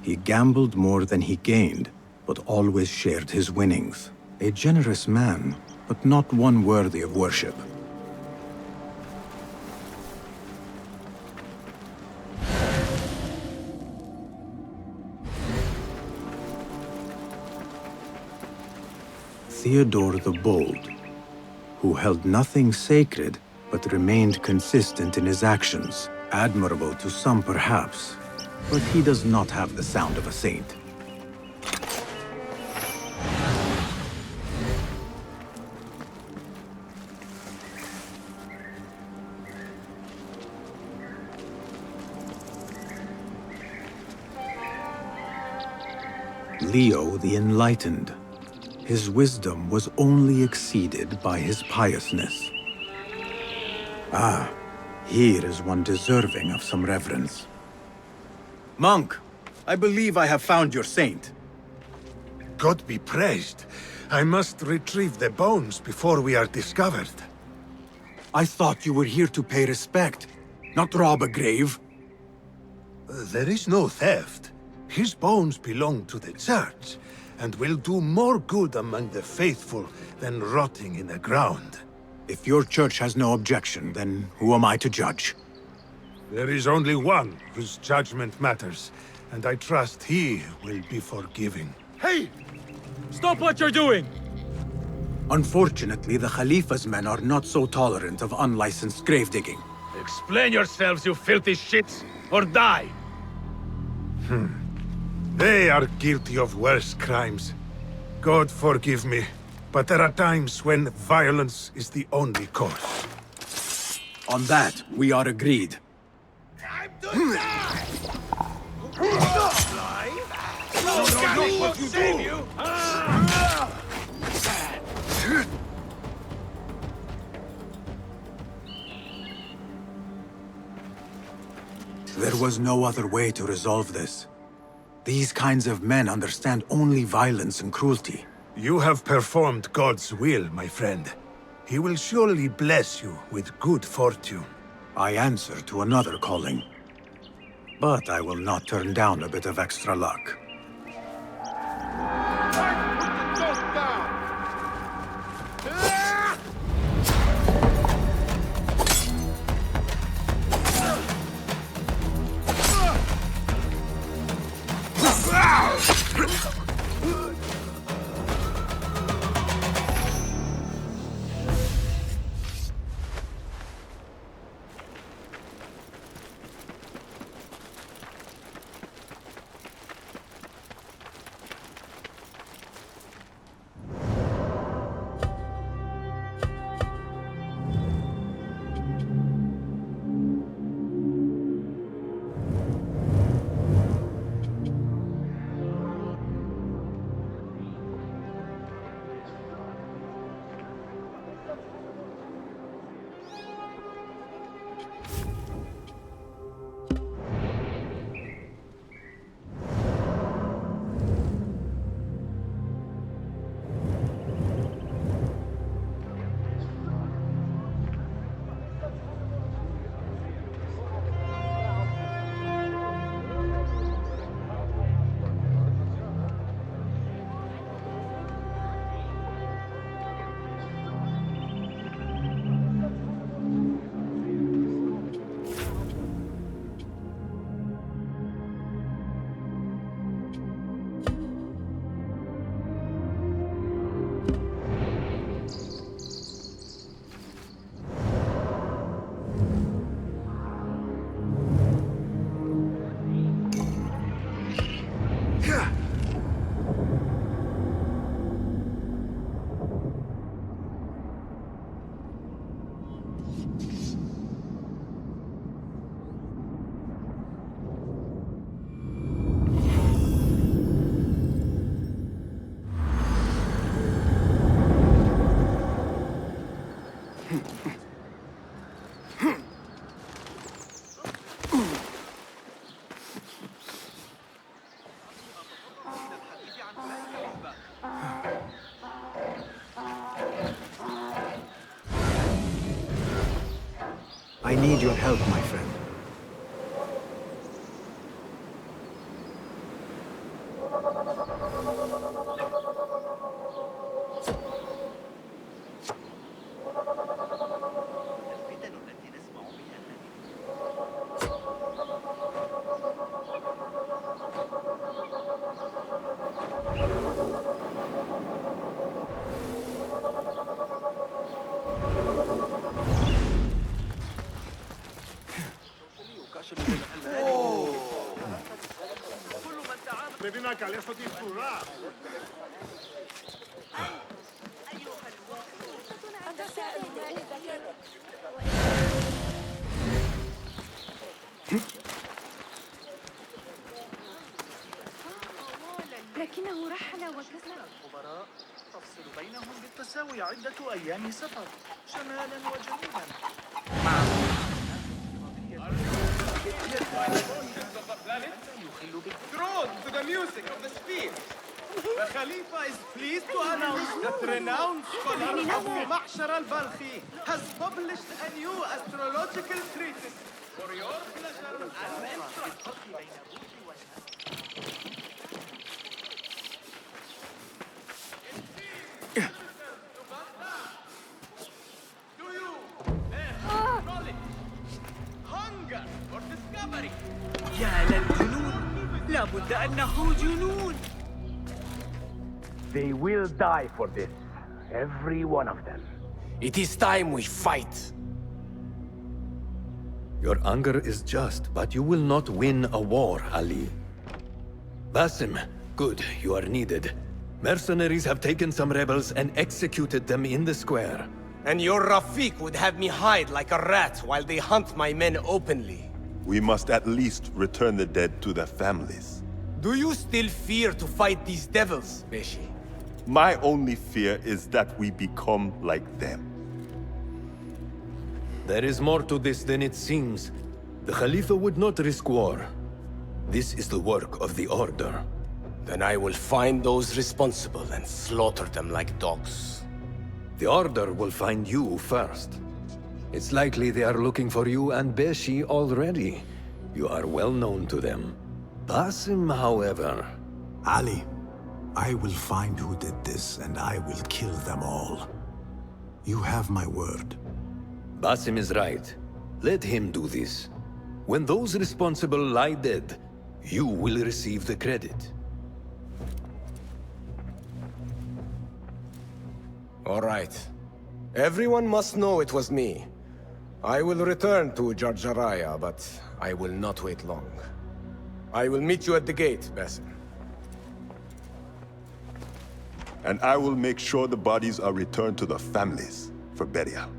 He gambled more than he gained, but always shared his winnings. A generous man, but not one worthy of worship. Theodore the Bold, who held nothing sacred, but remained consistent in his actions. Admirable to some, perhaps, but he does not have the sound of a saint. Leo the Enlightened. His wisdom was only exceeded by his piousness. Ah, here is one deserving of some reverence. Monk, I believe I have found your saint. God be praised. I must retrieve the bones before we are discovered. I thought you were here to pay respect, not rob a grave. There is no theft. His bones belong to the church, and will do more good among the faithful than rotting in the ground. If your church has no objection, then who am I to judge? There is only one whose judgment matters, and I trust he will be forgiving. Hey! Stop what you're doing! Unfortunately, the Khalifa's men are not so tolerant of unlicensed grave digging. Explain yourselves, you filthy shits, or die! They are guilty of worse crimes. God forgive me, but there are times when violence is the only course. On that, we are agreed. Time to die! No, won't save you! There was no other way to resolve this. These kinds of men understand only violence and cruelty. You have performed God's will, my friend. He will surely bless you with good fortune. I answer to another calling. But I will not turn down a bit of extra luck. I need your help, my friend. Πρέπει να καλέσω τη φρουρά. لكنه رحل وكسر الخبراء تفصل بينهم بالتساوي عدة أيام سفر شمالا وجنوبا. Throne to the music of the sphere. The Khalifa is pleased to announce that renowned scholar Abu Ma'shar al-Balkhi has published a new astrological treatise for your pleasure and instruction. Do you have knowledge, hunger, or discovery? يا للجنون لابد أنه جنون. They will die for this, every one of them. It is time we fight. Your anger is just, but you will not win a war, Ali. Basim, good, you are needed. Mercenaries have taken some rebels and executed them in the square. And your Rafiq would have me hide like a rat while they hunt my men openly. We must at least return the dead to their families. Do you still fear to fight these devils, Beshi? My only fear is that we become like them. There is more to this than it seems. The Khalifa would not risk war. This is the work of the Order. Then I will find those responsible and slaughter them like dogs. The Order will find you first. It's likely they are looking for you and Beshi already. You are well known to them. Basim, however... Ali, I will find who did this, and I will kill them all. You have my word. Basim is right. Let him do this. When those responsible lie dead, you will receive the credit. All right. Everyone must know it was me. I will return to Jarjaraya, but I will not wait long. I will meet you at the gate, Basim. And I will make sure the bodies are returned to the families for burial.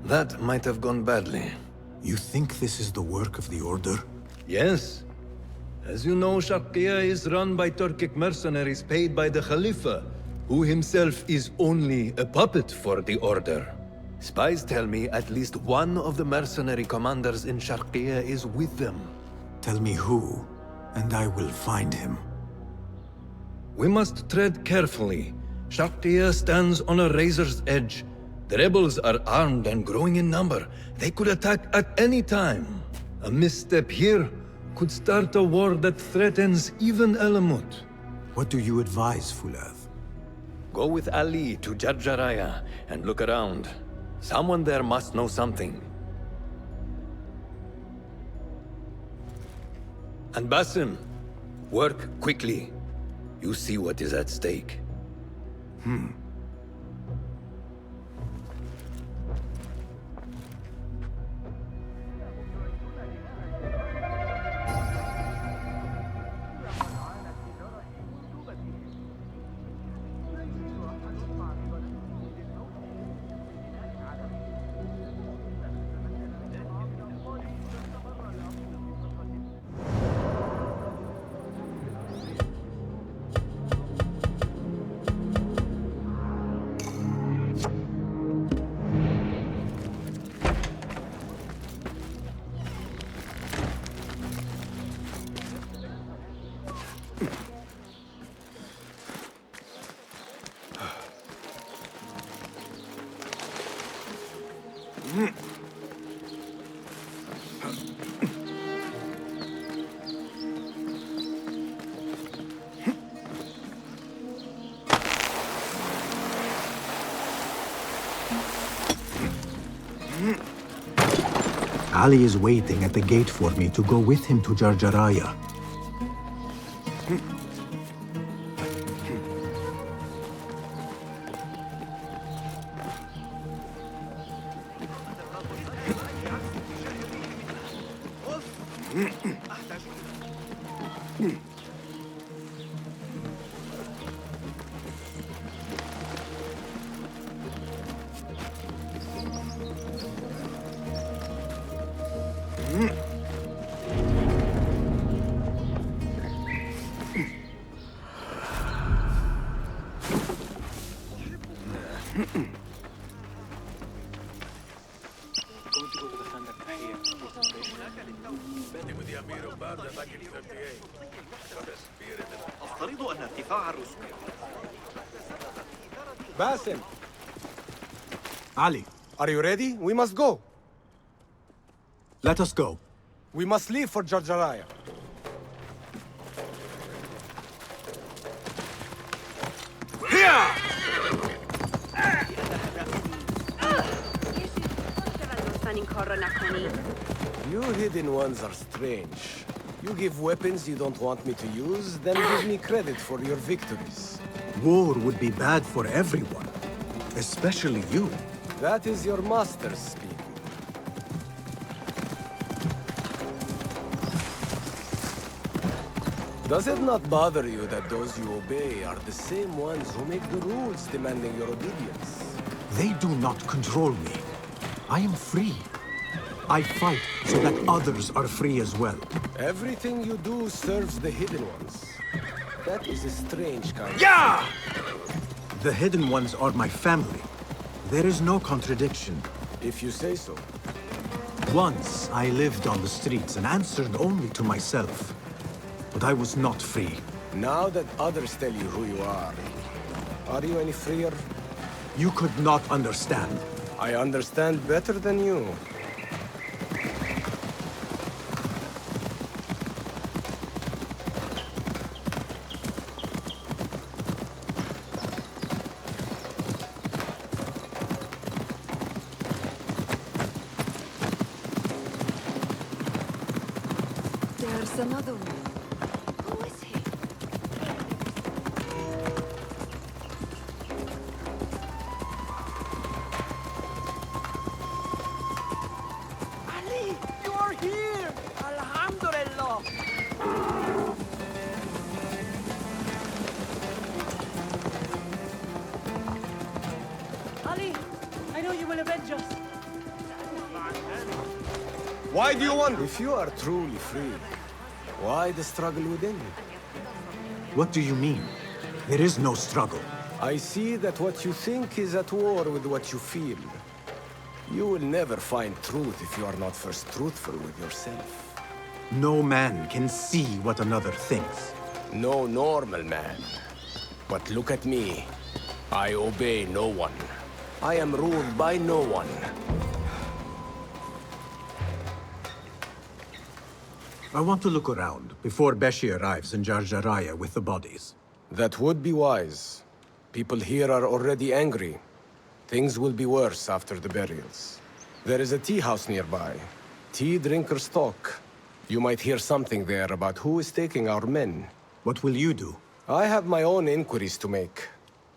That might have gone badly. You think this is the work of the Order? Yes. As you know, Sharqiya is run by Turkic mercenaries paid by the Khalifa, who himself is only a puppet for the Order. Spies tell me at least one of the mercenary commanders in Sharqiya is with them. Tell me who, and I will find him. We must tread carefully. Sharqiya stands on a razor's edge. The rebels are armed and growing in number. They could attack at any time. A misstep here could start a war that threatens even Alamut. What do you advise, Fulad? Go with Ali to Jarjaraya and look around. Someone there must know something. And Basim, work quickly. You see what is at stake. Ali is waiting at the gate for me to go with him to Jarjaraya. أفترض أن ارتفاع الرسوم Basim, Ali, are you ready? We must go. let us go. We must leave for Jarjaraya. You hidden ones are strange. You give weapons you don't want me to use, then give me credit for your victories. War would be bad for everyone, especially you. That is your master speaking. Does it not bother you that those you obey are the same ones who make the rules demanding your obedience? They do not control me. I am free. I fight so that others are free as well. Everything you do serves the hidden ones. That is a strange kind of... Yeah! The hidden ones are my family. There is no contradiction. If you say so. Once I lived on the streets and answered only to myself. But I was not free. Now that others tell you who you are you any freer? You could not understand. I understand better than you. There's another one. Who is he? Ali, you are here! Alhamdulillah! Ali, I know you will avenge us. Why do you want? If you are truly free, why the struggle within? What do you mean? There is no struggle. I see that what you think is at war with what you feel. You will never find truth if you are not first truthful with yourself. No man can see what another thinks. No normal man. But look at me. I obey no one. I am ruled by no one. I want to look around before Beshi arrives in Jarjaraya with the bodies. That would be wise. People here are already angry. Things will be worse after the burials. There is a tea house nearby. Tea drinkers talk. You might hear something there about who is taking our men. What will you do? I have my own inquiries to make.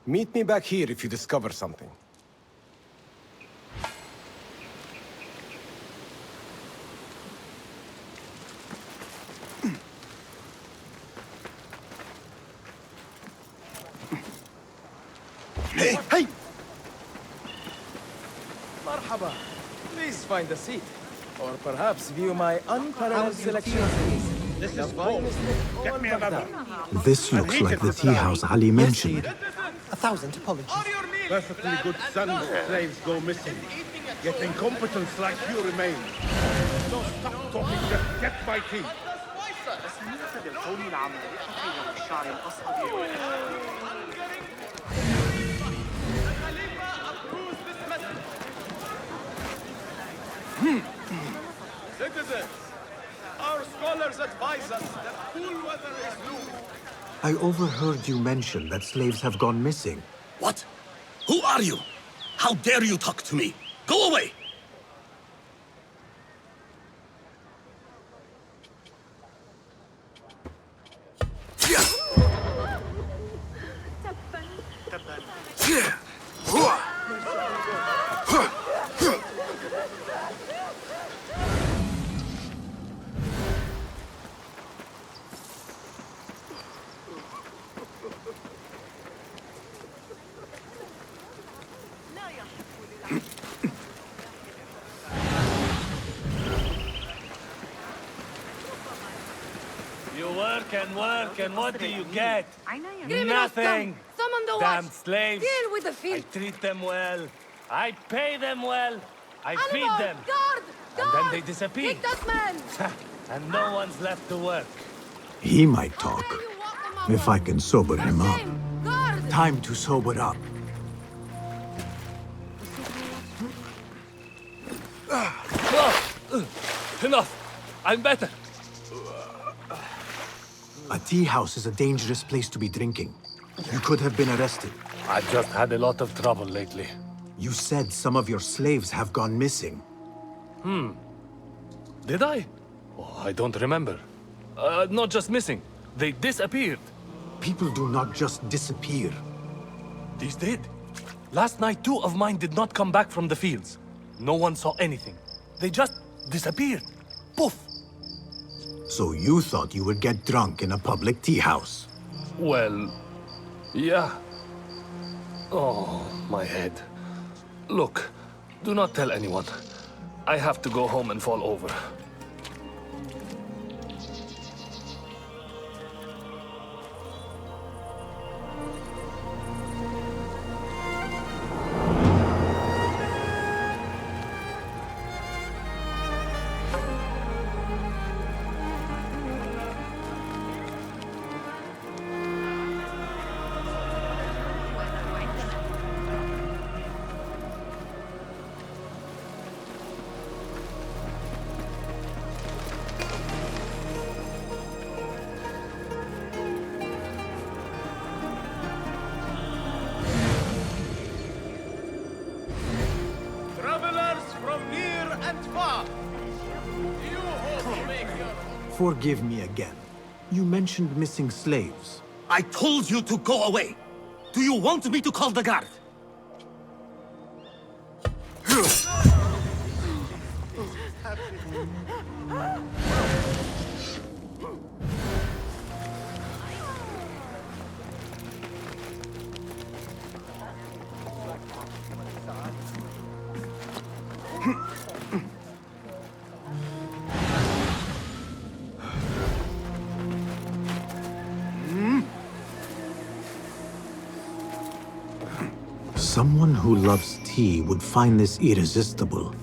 Meet me back here if you discover something. Hey! Hey! Marhaba. Please find a seat. Or perhaps view my unparalleled selection. This is gold. Get me another. This looks like the tea house Ali mentioned. 1,000 apologies. Perfectly good sons of slaves go missing. Yet incompetents like you remain. So stop talking, just get my tea. سمعت بالقول العمالقة والشعر الأصفر I overheard you mention that slaves have gone missing. What? Who are you? How dare you talk to me? Go away! You work and work, and what do you get? Nothing. Summon the Damn watch. slaves. Deal with the field. I treat them well. I pay them well. I feed Animal, them. Guard! And then they disappear. Take that man! And no one's left to work. He might talk, if I can sober him up. Guard! Time to sober up. Enough! I'm better. A tea house is a dangerous place to be drinking. You could have been arrested. I've just had a lot of trouble lately. You said some of your slaves have gone missing. Did I? Oh, I don't remember. Not just missing. They disappeared. People do not just disappear. These did. Last night, 2 of mine did not come back from the fields. No one saw anything. They just disappeared. Poof! So you thought you would get drunk in a public tea house? Well, yeah. Oh, my head. Look, do not tell anyone. I have to go home and fall over. Travelers from near and far, do you hope to make your... Forgive me again. You mentioned missing slaves. I told you to go away! Do you want me to call the guard? Someone who loves tea would find this irresistible.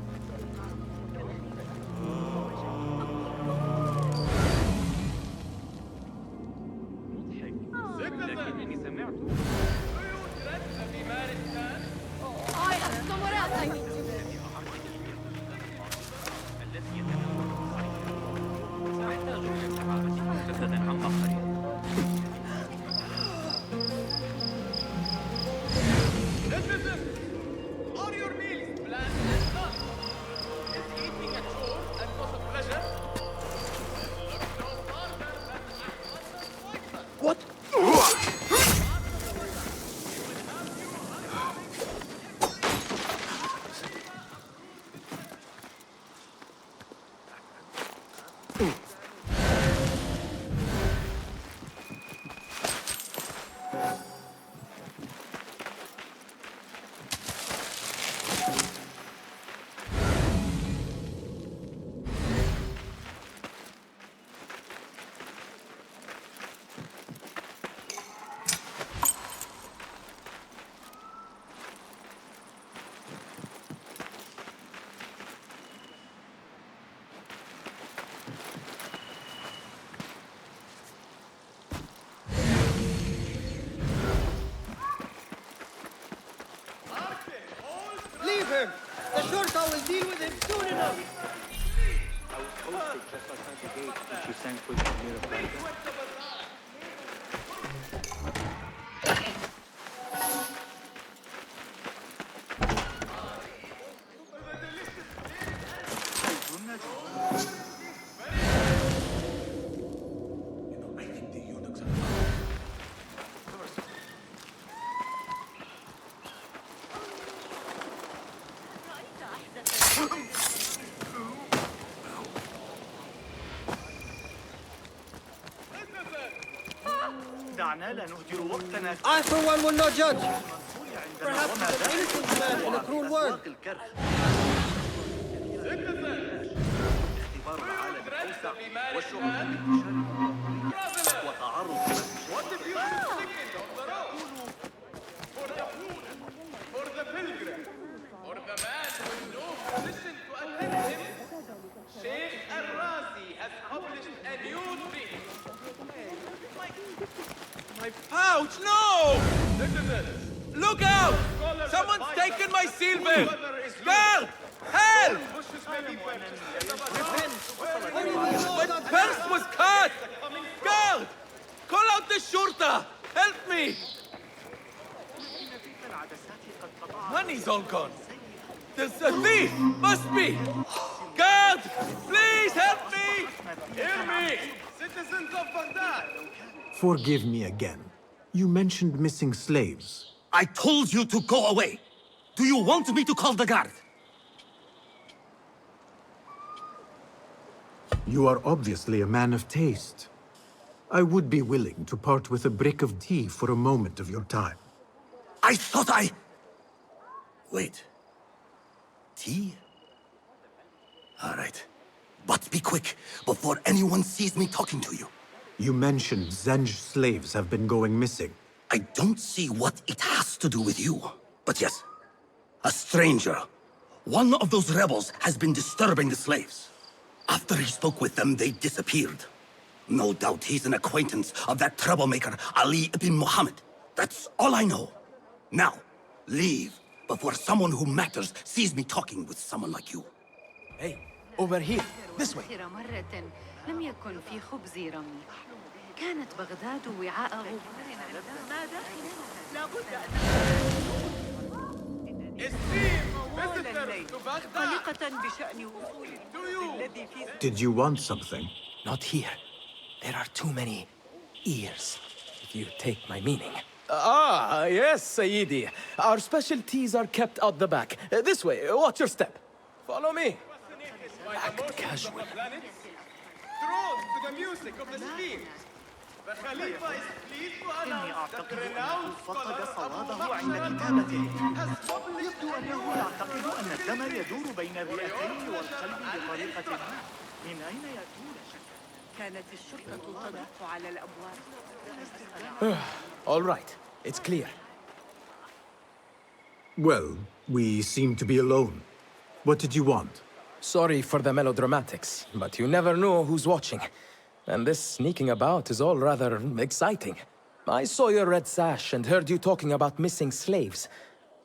Citizens, are your meals bland and done? دعنا لا نهدر وقتنا. I, for one, will not judge. Perhaps it's an innocent man in a cruel world. اختبار العالم الأوسع والشعوب وتعرض For the pilgrim, for the man with no position to attend him, Sheikh Al-Razi has published a new treatise. My pouch, no! Citizens, Look out! Someone's taken my silver! Girl! Help! My purse was cut! Girl! Call out the shurta! Help me! Money's all gone. There's a thief! Must be! Guard! Please help me! hear me, citizens of Baghdad. Forgive me again. You mentioned missing slaves. I told you to go away. Do you want me to call the guard? You are obviously a man of taste. I would be willing to part with a brick of tea for a moment of your time. I thought I... Wait. Tea? All right. But be quick, before anyone sees me talking to you. You mentioned Zenj slaves have been going missing. I don't see what it has to do with you. But yes, a stranger. One of those rebels has been disturbing the slaves. After he spoke with them, they disappeared. No doubt he's an acquaintance of that troublemaker, Ali ibn Muhammad. That's all I know. Now, leave before someone who matters sees me talking with someone like you. Hey, over here, this way. آخر مرة لم يكن في خبز رمي. كانت بغداد وعاء غبار ما داخلها. لابد أن قلقة بشأن وصول الذي في Did you want something? Not here. There are too many ears, if you take my meaning. Ah, yes, Sayyidi. Our specialties are kept out the back. This way, watch your step. Follow me. Act casual. Thrown to the music of the spheres. The Khalifa is pleased to announce that the renowned فقد scholar Abu صوابه عند Bakr كتابته. has published يبدو أنه يعتقد أن الدم يدور بين الرئتين والقلب بطريقة ما. من أين يأتون؟ كانت الشرطة تضغط على الأبواب. All right, it's clear. Well, we seem to be alone. What did you want? Sorry for the melodramatics, but you never know who's watching. And this sneaking about is all rather exciting. I saw your red sash and heard you talking about missing slaves.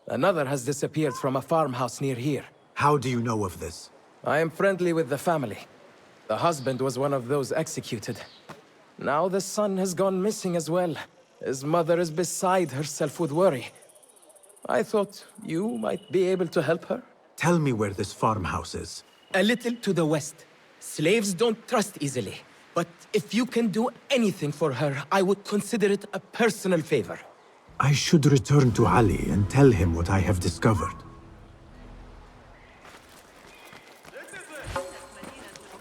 Another has disappeared from a farmhouse near here. How do you know of this? I am friendly with the family. The husband was one of those executed. Now the son has gone missing as well. His mother is beside herself with worry. I thought you might be able to help her. Tell me where this farmhouse is. A little to the west. Slaves don't trust easily. But if you can do anything for her, I would consider it a personal favor. I should return to Ali and tell him what I have discovered.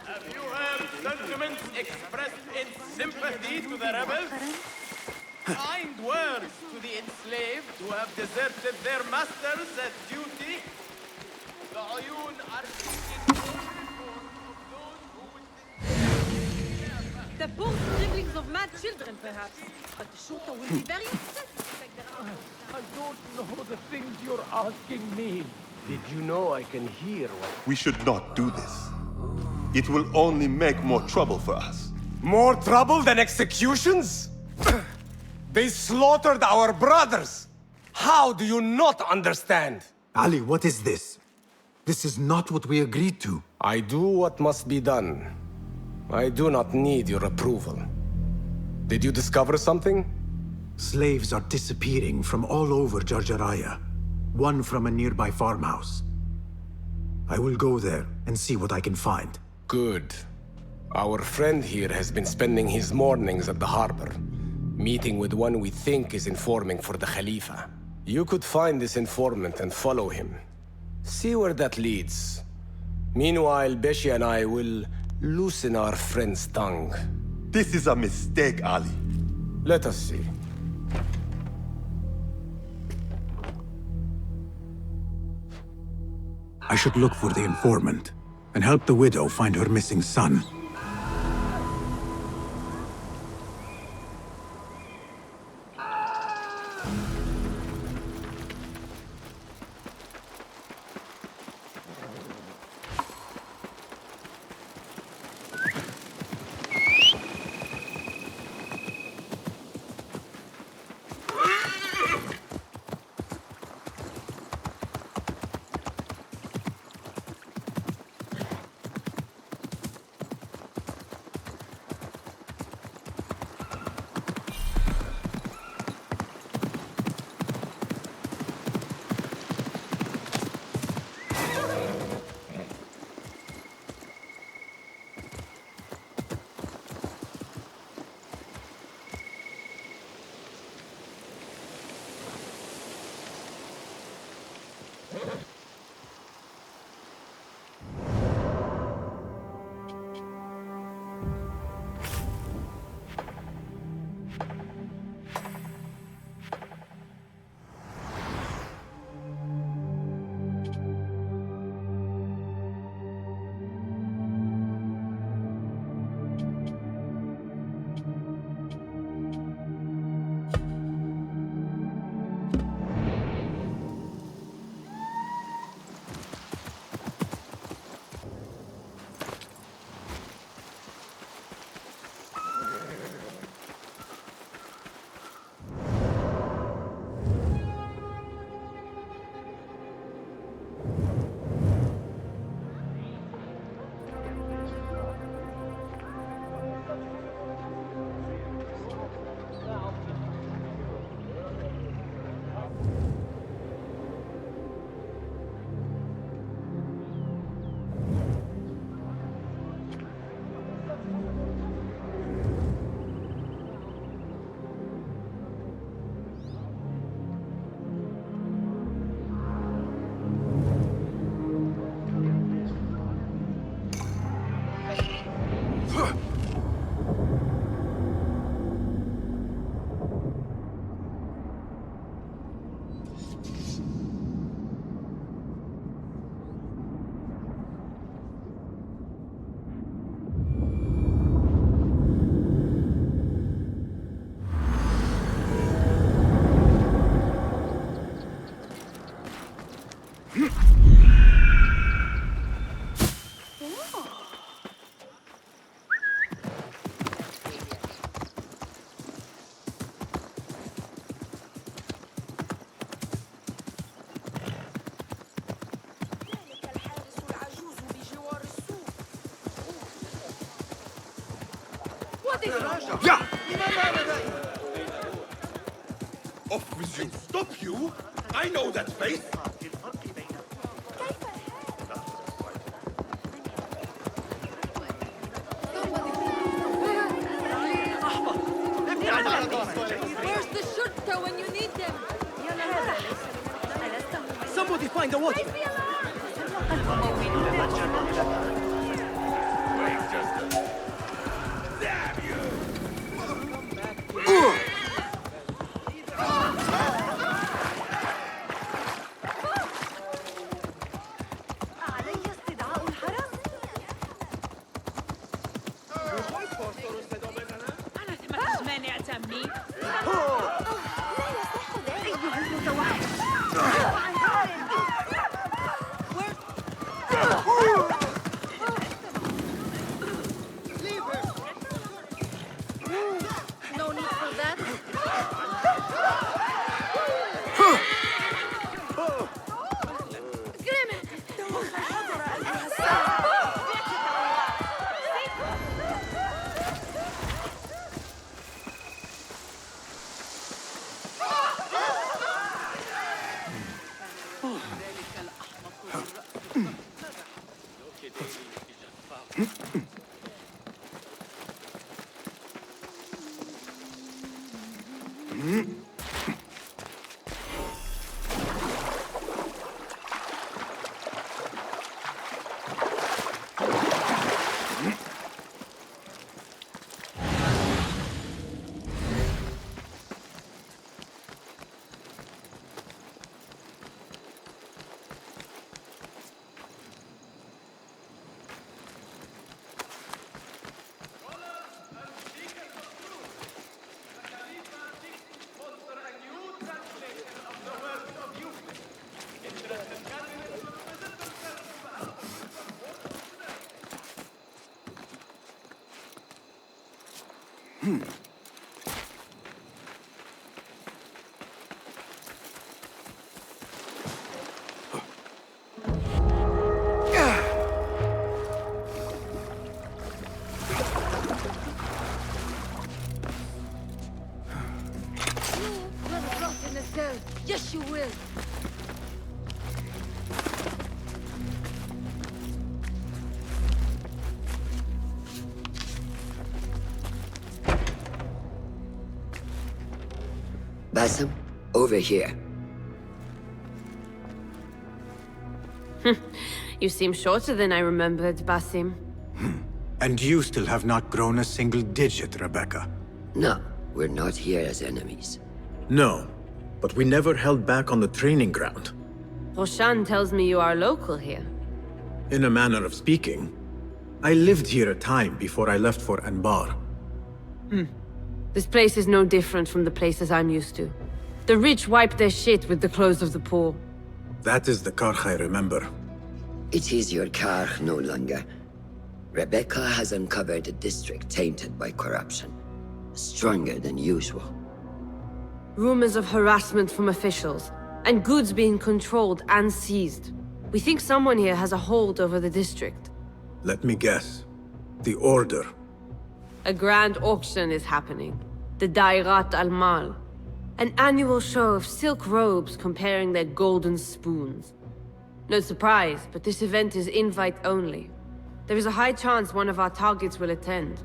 Have you heard sentiments expressed in sympathy to the rebels? Kind words to the enslaved who have deserted their masters at duty? The Ayun are The poor dribblings of mad children, perhaps. But the shooter will be very upset. I don't know the things you're asking me. Did you know I can hear what... We should not do this. It will only make more trouble for us. More trouble than executions? They slaughtered our brothers! How do you not understand? Ali, what is this? This is not what we agreed to. I do what must be done. I do not need your approval. Did you discover something? Slaves are disappearing from all over Jarjaraya. One from a nearby farmhouse. I will go there and see what I can find. Good. Our friend here has been spending his mornings at the harbor, meeting with one we think is informing for the Khalifa. You could find this informant and follow him. See where that leads. Meanwhile, Beshi and I will loosen our friend's tongue. This is a mistake, Ali. Let us see. I should look for the informant and help the widow find her missing son. Yeah! Off with you! Stop you! I know that face! Where's the shurta when you need them? Somebody find the water! Run off in this girl. Yes, you will. Basim, over here. You seem shorter than I remembered, Basim. And you still have not grown a single digit, Rebecca. No, we're not here as enemies. No, but we never held back on the training ground. Roshan tells me you are local here. In a manner of speaking, I lived here a time before I left for Anbar. This place is no different from the places I'm used to. The rich wipe their shit with the clothes of the poor. That is the Karkh I remember. It is your Karkh no longer. Rebecca has uncovered a district tainted by corruption. Stronger than usual. Rumors of harassment from officials, and goods being controlled and seized. We think someone here has a hold over the district. Let me guess. The Order. A grand auction is happening. The Dairat al-Mal. An annual show of silk robes comparing their golden spoons. No surprise, but this event is invite only. There is a high chance one of our targets will attend.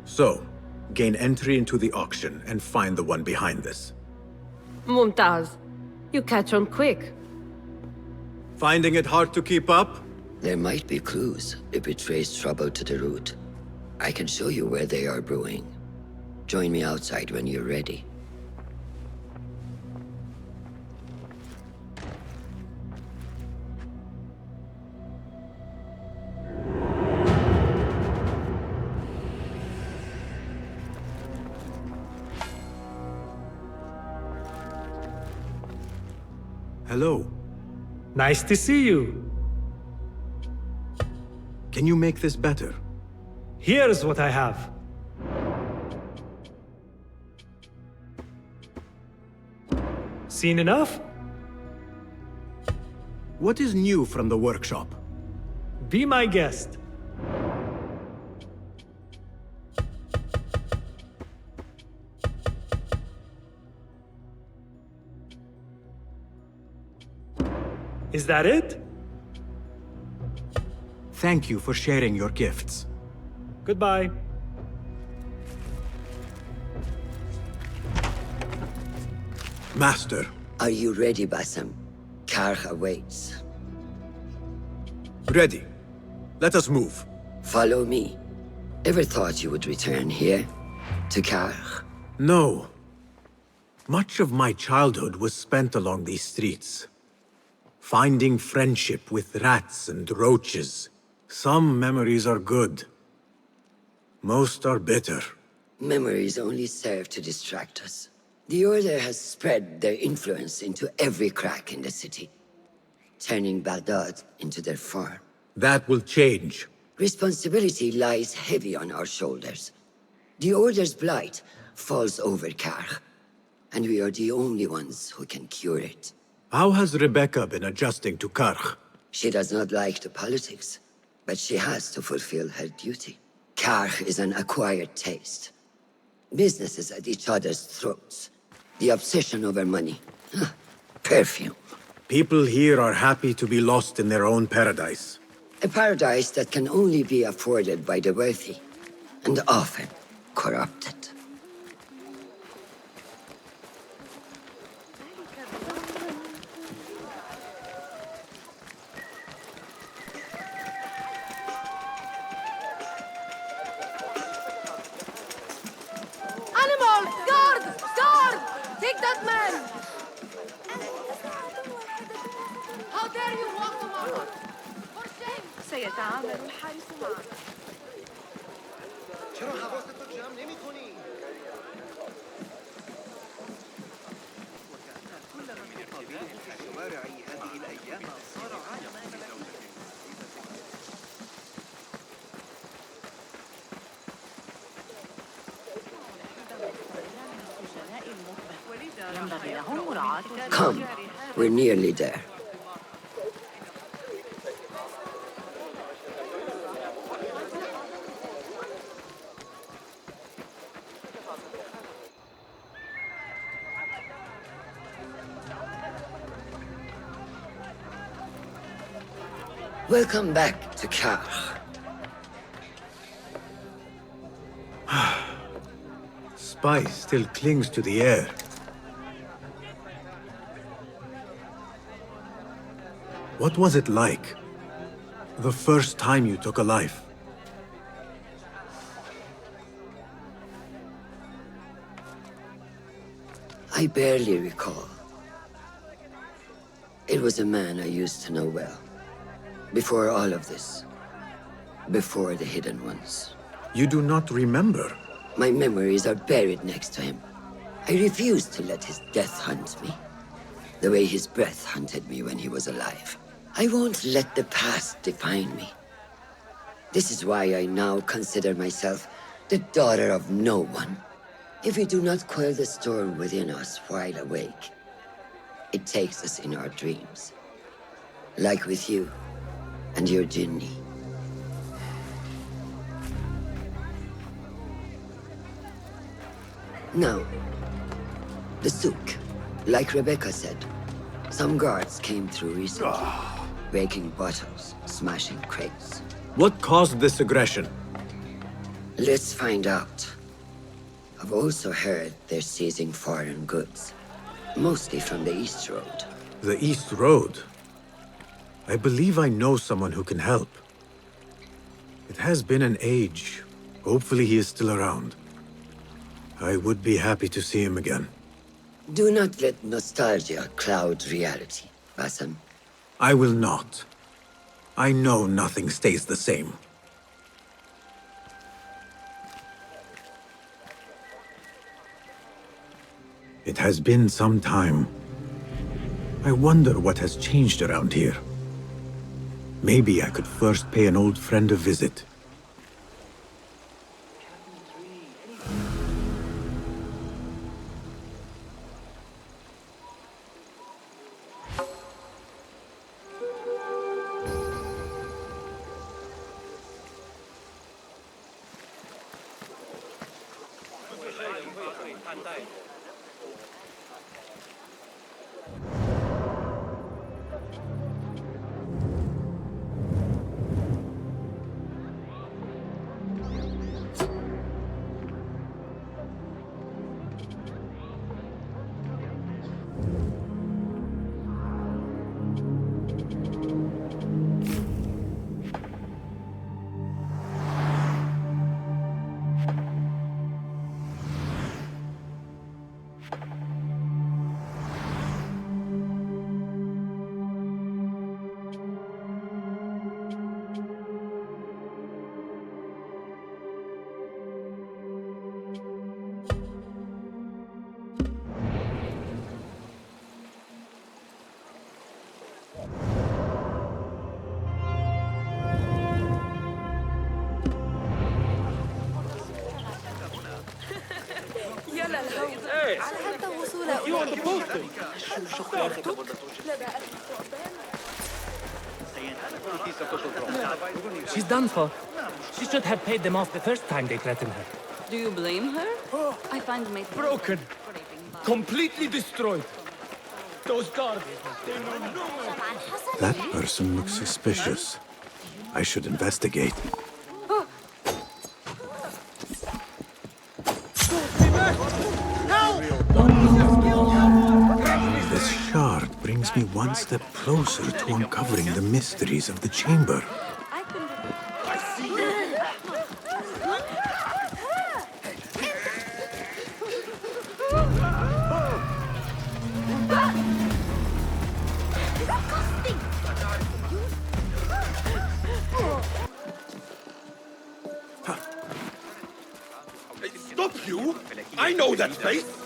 So, gain entry into the auction and find the one behind this. Mumtaz, you catch on quick. Finding it hard to keep up? There might be clues if we trace trouble to the root. I can show you where they are brewing. Join me outside when you're ready. Hello. Nice to see you. Can you make this better? Here's what I have. Seen enough? What is new from the workshop? Be my guest. Is that it? Thank you for sharing your gifts. Goodbye. Master. Are you ready, Basim? Karkh awaits. Ready. Let us move. Follow me. Ever thought you would return here? To Karkh? No. Much of my childhood was spent along these streets. Finding friendship with rats and roaches. Some memories are good. Most are bitter. Memories only serve to distract us. The Order has spread their influence into every crack in the city, turning Baghdad into their farm. That will change. Responsibility lies heavy on our shoulders. The Order's blight falls over Karkh, and we are the only ones who can cure it. How has Rebecca been adjusting to Karkh? She does not like the politics, but she has to fulfill her duty. Karkh is an acquired taste. Businesses at each other's throats. The obsession over money. Perfume. People here are happy to be lost in their own paradise. A paradise that can only be afforded by the wealthy, and often corrupted. Animal! Guard! Guard! Take that man! How dare you walk among us? For shame! سيتعامل الحارس معك. چرا حواستو جمع نمی‌کنی؟ كلما من الطبيعي في شوارع هذه الأيام صار عالما لهم مراعاة Come, we're nearly there. Welcome back to Karch. Spice still clings to the air. What was it like? The first time you took a life? I barely recall. It was a man I used to know well. Before all of this. Before the Hidden Ones. You do not remember? My memories are buried next to him. I refuse to let his death hunt me. The way his breath hunted me when he was alive. I won't let the past define me. This is why I now consider myself the daughter of no one. If we do not quell the storm within us while awake, it takes us in our dreams. Like with you and your Jinni. Now, the souk. Like Rebecca said, some guards came through recently, breaking bottles, smashing crates. What caused this aggression? Let's find out. I've also heard they're seizing foreign goods, mostly from the East Road. The East Road? I believe I know someone who can help. It has been an age. Hopefully he is still around. I would be happy to see him again. Do not let nostalgia cloud reality, Bassam. I will not. I know nothing stays the same. It has been some time. I wonder what has changed around here. Maybe I could first pay an old friend a visit. يلا الهون على حتى وصول She's done for. She should have paid them off the first time they threatened her. Do you blame her? I find my Broken. Completely destroyed. Those guards. That person looks suspicious. I should investigate. This shard brings me one step closer to uncovering the mysteries of the chamber. Stop you! I know that place!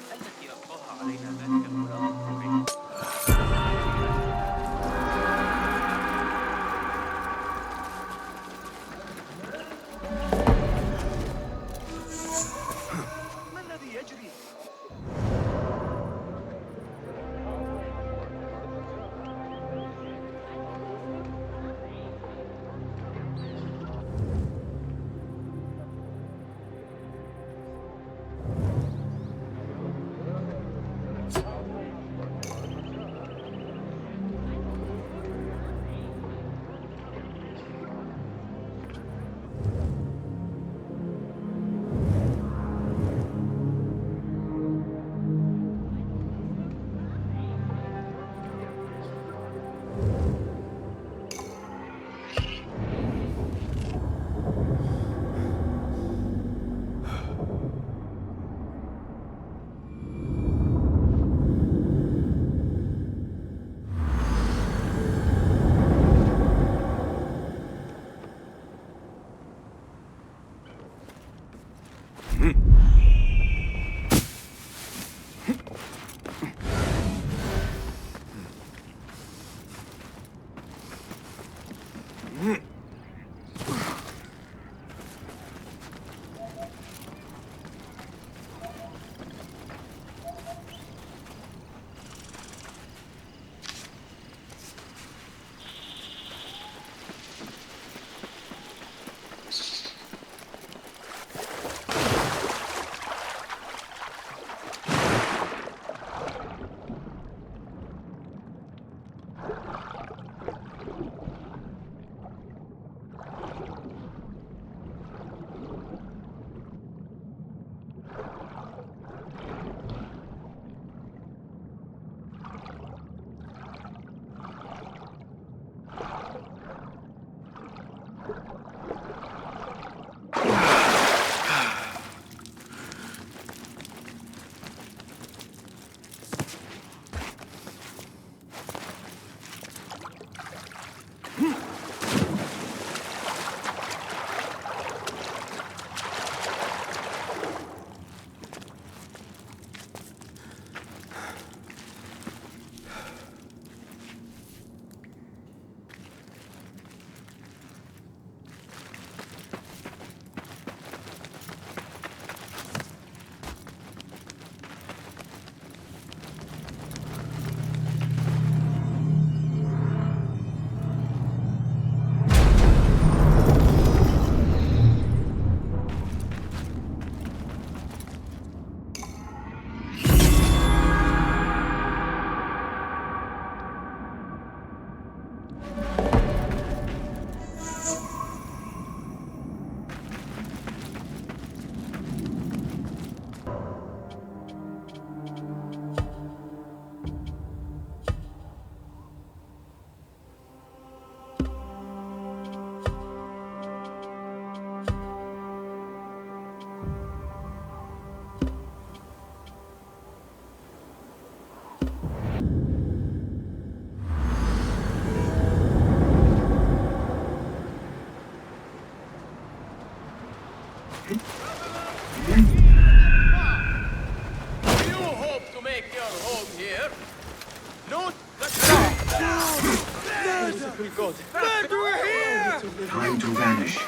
will God. Glad we're here! Time to vanish.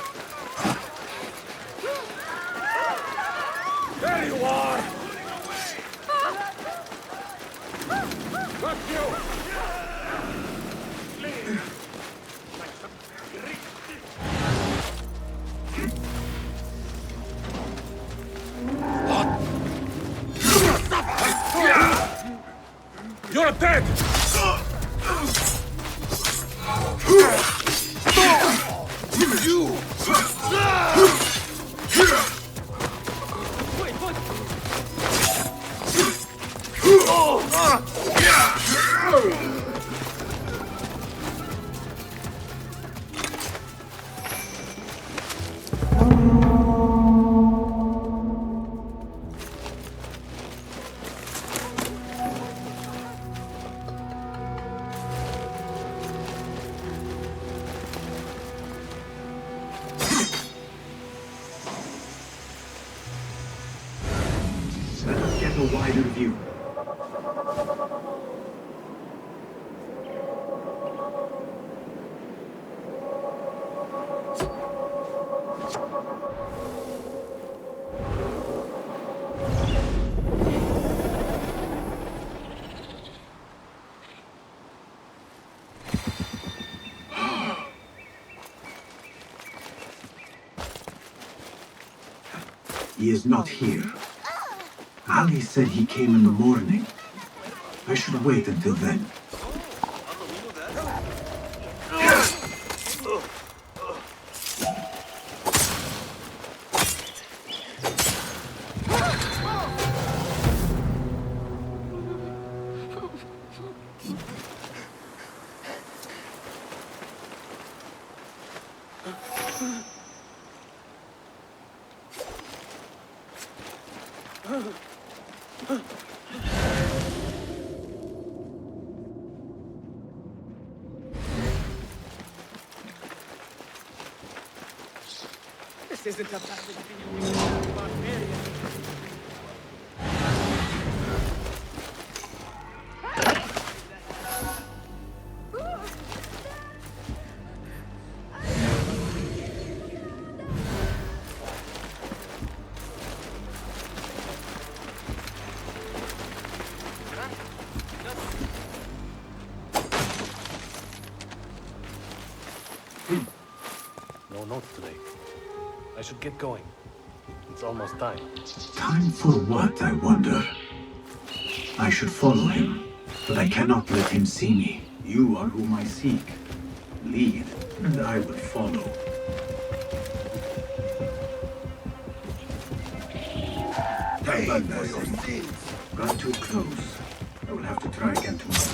There you are! Got you! You're dead! You! Wait, what? Let us get a wider view. He is not here. Ali said he came in the morning. I should wait until then. This isn't a battlefield, barbarian. No notes today. I should get going. It's almost time. Time for what, I wonder? I should follow him, but I cannot let him see me. You are whom I seek. Lead, and I will follow. Pay for your sins! Got too close. I will have to try again tomorrow.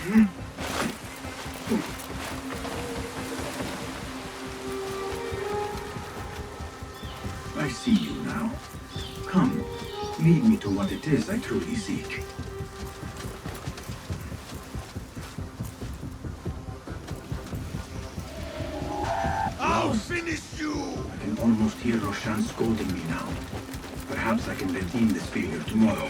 I see you now. Come, lead me to what it is I truly seek. I'll finish you! I can almost hear Roshan scolding me now. Perhaps I can redeem this failure tomorrow.